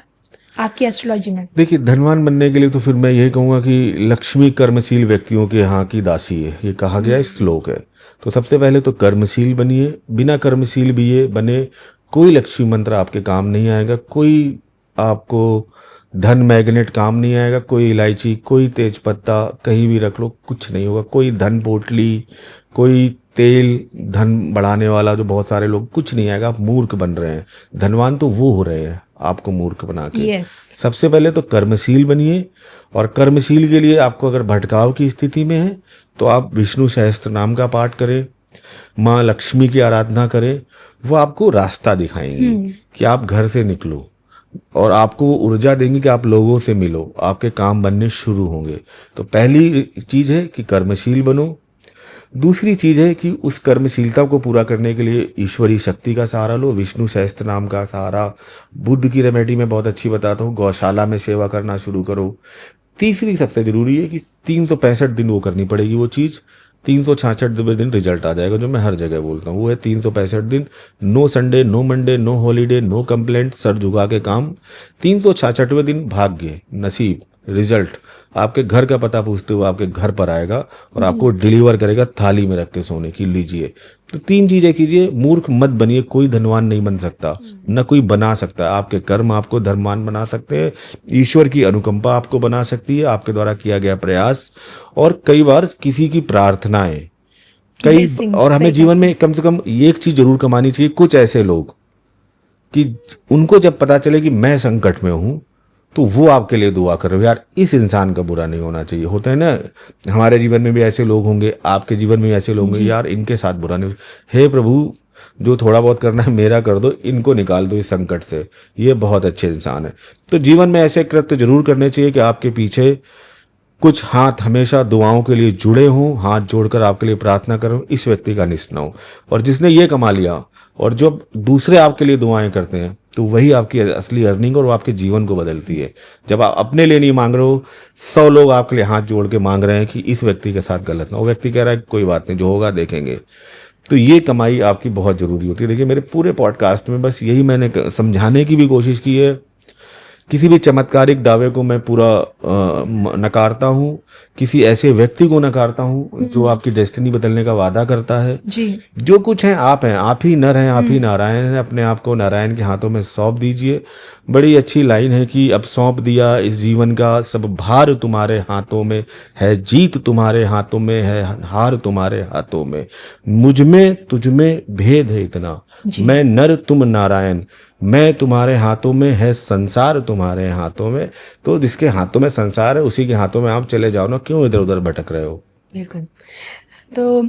आपकी एस्ट्रोलॉजी में? देखिए, धनवान बनने के लिए तो फिर मैं यही कहूँगा कि लक्ष्मी कर्मशील व्यक्तियों के यहाँ की दासी है, ये कहा गया श्लोक है। तो सबसे पहले तो कर्मशील बनिए। बिना कर्मशील भी ये बने, कोई लक्ष्मी मंत्र आपके काम नहीं आएगा, कोई आपको धन मैग्नेट काम नहीं आएगा, कोई इलायची, कोई तेज पत्ता कहीं भी रख लो, कुछ नहीं होगा, कोई धन पोटली, कोई तेल धन बढ़ाने वाला जो बहुत सारे लोग, कुछ नहीं आएगा। आप मूर्ख बन रहे हैं, धनवान तो वो हो रहे हैं आपको मूर्ख बना के। सबसे पहले तो कर्मशील बनिए, और कर्मशील के लिए आपको अगर भटकाव की स्थिति में है तो आप विष्णु सहस्त्र नाम का पाठ करें, माँ लक्ष्मी की आराधना करें, वो आपको रास्ता दिखाएंगी कि आप घर से निकलो, और आपको वो ऊर्जा देंगी कि आप लोगों से मिलो, आपके काम बनने शुरू होंगे। तो पहली चीज है कि कर्मशील बनो। दूसरी चीज है कि उस कर्मशीलता को पूरा करने के लिए ईश्वरीय शक्ति का सहारा लो, विष्णु सहस्त्र नाम का सहारा। बुद्ध की रेमेडी में बहुत अच्छी बताता हूँ, गौशाला में सेवा करना शुरू करो। तीसरी सबसे जरूरी है कि 365 दिन वो करनी पड़ेगी वो चीज। 366वें दिन रिजल्ट आ जाएगा, जो मैं हर जगह बोलता हूँ, वो है 365 दिन। No Sunday, no Monday, no holiday, no complaint, सर झुका के काम। 366वें दिन भाग्य, नसीब, रिजल्ट आपके घर का पता पूछते हुए आपके घर पर आएगा और आपको डिलीवर करेगा थाली में रख के सोने की, लीजिए। तो 3 चीजें कीजिए। मूर्ख मत बनिए, कोई धनवान नहीं बन सकता, न कोई बना सकता। आपके कर्म आपको धनवान बना सकते हैं, ईश्वर की अनुकंपा आपको बना सकती है, आपके द्वारा किया गया प्रयास, और कई बार किसी की प्रार्थनाएं, और हमें जीवन में कम से कम एक चीज जरूर कमानी चाहिए, कुछ ऐसे लोग कि उनको जब पता चले कि मैं संकट में हूं, तो वो आपके लिए दुआ कर रहे हो, यार इस इंसान का बुरा नहीं होना चाहिए। होता है ना, हमारे जीवन में भी ऐसे लोग होंगे, आपके जीवन में भी ऐसे लोग होंगे, यार इनके साथ बुरा नहीं, हे प्रभु जो थोड़ा बहुत करना है मेरा कर दो, इनको निकाल दो इस संकट से, ये बहुत अच्छे इंसान है। तो जीवन में ऐसे कृत्य जरूर करने चाहिए कि आपके पीछे कुछ हाथ हमेशा दुआओं के लिए जुड़े हों, हाथ जोड़कर आपके लिए प्रार्थना करो, इस व्यक्ति का अनिष्ट ना हो। और जिसने ये कमा लिया और जब दूसरे आपके लिए दुआएं करते हैं तो वही आपकी असली अर्निंग और वो आपके जीवन को बदलती है। जब आप अपने लिए नहीं मांग रहे हो, 100 लोग आपके लिए हाथ जोड़ के मांग रहे हैं कि इस व्यक्ति के साथ गलत ना हो, वो व्यक्ति कह रहा है कोई बात नहीं, जो होगा देखेंगे। तो ये कमाई आपकी बहुत ज़रूरी होती है। देखिए मेरे पूरे पॉडकास्ट में बस यही मैंने समझाने की भी कोशिश की है। किसी भी चमत्कारिक दावे को मैं पूरा नकारता हूँ, किसी ऐसे व्यक्ति को नकारता हूँ जो आपकी डेस्टिनी बदलने का वादा करता है। जी। जो कुछ है आप ही नर हैं, आप ही नारायण हैं, अपने आप को नारायण के हाथों में सौंप दीजिए। बड़ी अच्छी लाइन है कि अब सौंप दिया इस जीवन का सब भार तुम्हारे हाथों में है, जीत तुम्हारे हाथों में है, हार तुम्हारे हाथों में, मुझ में तुझ में भेद है इतना, मैं नर तुम नारायण, मैं तुम्हारे हाथों में है, संसार तुम्हारे हाथों में। तो जिसके हाथों में संसार है उसी के हाथों में आप चले जाओ ना, क्यों इधर उधर भटक रहे हो। बिल्कुल। तो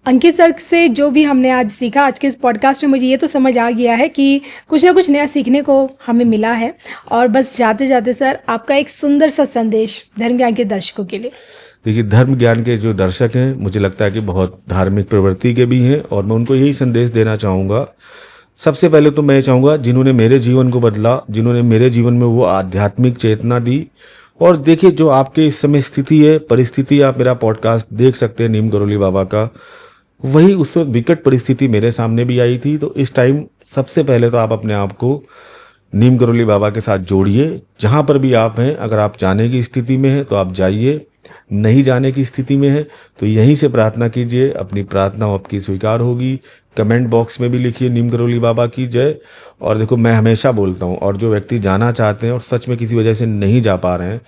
अंकित सर से जो भी हमने आज सीखा आज के इस पॉडकास्ट में, मुझे ये तो समझ आ गया है कि कुछ ना कुछ नया सीखने को हमें मिला है। और बस जाते जाते सर आपका एक सुंदर सा संदेश धर्म ज्ञान के दर्शकों के लिए। देखिए धर्म ज्ञान के जो दर्शक हैं मुझे लगता है कि बहुत धार्मिक प्रवृत्ति के भी हैं, और मैं उनको यही संदेश देना चाहूँगा। सबसे पहले तो मैं चाहूँगा जिन्होंने मेरे जीवन को बदला, जिन्होंने मेरे जीवन में वो आध्यात्मिक चेतना दी। और देखिए जो आपके इस समय स्थिति है, परिस्थिति, आप मेरा पॉडकास्ट देख सकते हैं नीम करोली बाबा का, वही उस वक्त विकट परिस्थिति मेरे सामने भी आई थी। तो इस टाइम सबसे पहले तो आप अपने आप को नीम करोली बाबा के साथ जोड़िए। जहाँ पर भी आप हैं, अगर आप जाने की स्थिति में हैं तो आप जाइए, नहीं जाने की स्थिति में है तो यहीं से प्रार्थना कीजिए, अपनी प्रार्थना आपकी स्वीकार होगी। कमेंट बॉक्स में भी लिखिए नीम करोली बाबा की जय। और देखो मैं हमेशा बोलता हूँ, और जो व्यक्ति जाना चाहते हैं और सच में किसी वजह से नहीं जा पा रहे हैं,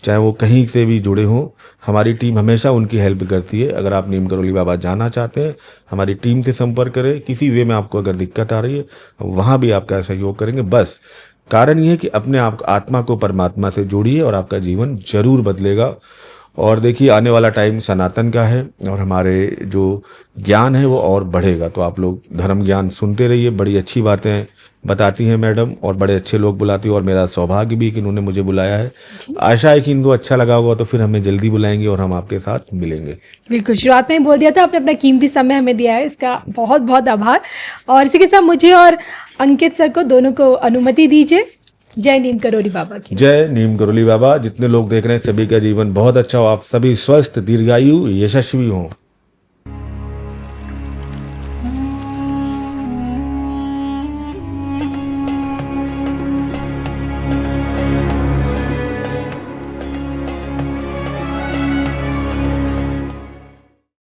चाहे वो कहीं से भी जुड़े हों, हमारी टीम हमेशा उनकी हेल्प करती है। अगर आप नीम करोली बाबा जाना चाहते हैं, हमारी टीम से संपर्क करें। किसी वे में आपको अगर दिक्कत आ रही है, वहाँ भी आपका सहयोग करेंगे। बस कारण ये है कि अपने आप आत्मा को परमात्मा से जोड़िए और आपका जीवन जरूर बदलेगा। और देखिए आने वाला टाइम सनातन का है और हमारे जो ज्ञान है वो और बढ़ेगा। तो आप लोग धर्म ज्ञान सुनते रहिए, बड़ी अच्छी बातें बताती हैं मैडम, और बड़े अच्छे लोग बुलाती हैं, और मेरा सौभाग्य भी कि इन्होंने मुझे बुलाया है। आशा है कि इनको अच्छा लगा होगा, तो फिर हमें जल्दी बुलाएंगे और हम आपके साथ मिलेंगे। बिल्कुल, शुरुआत में ही बोल दिया था, आपने अपना कीमती समय हमें दिया है, इसका बहुत बहुत आभार। और इसी के साथ मुझे और अंकित सर को दोनों को अनुमति दीजिए। जय नीम करोली बाबा की जय नीम करोली बाबा। जितने लोग देख रहे हैं सभी का जीवन बहुत अच्छा हो, आप सभी स्वस्थ, दीर्घायु, यशस्वी हों।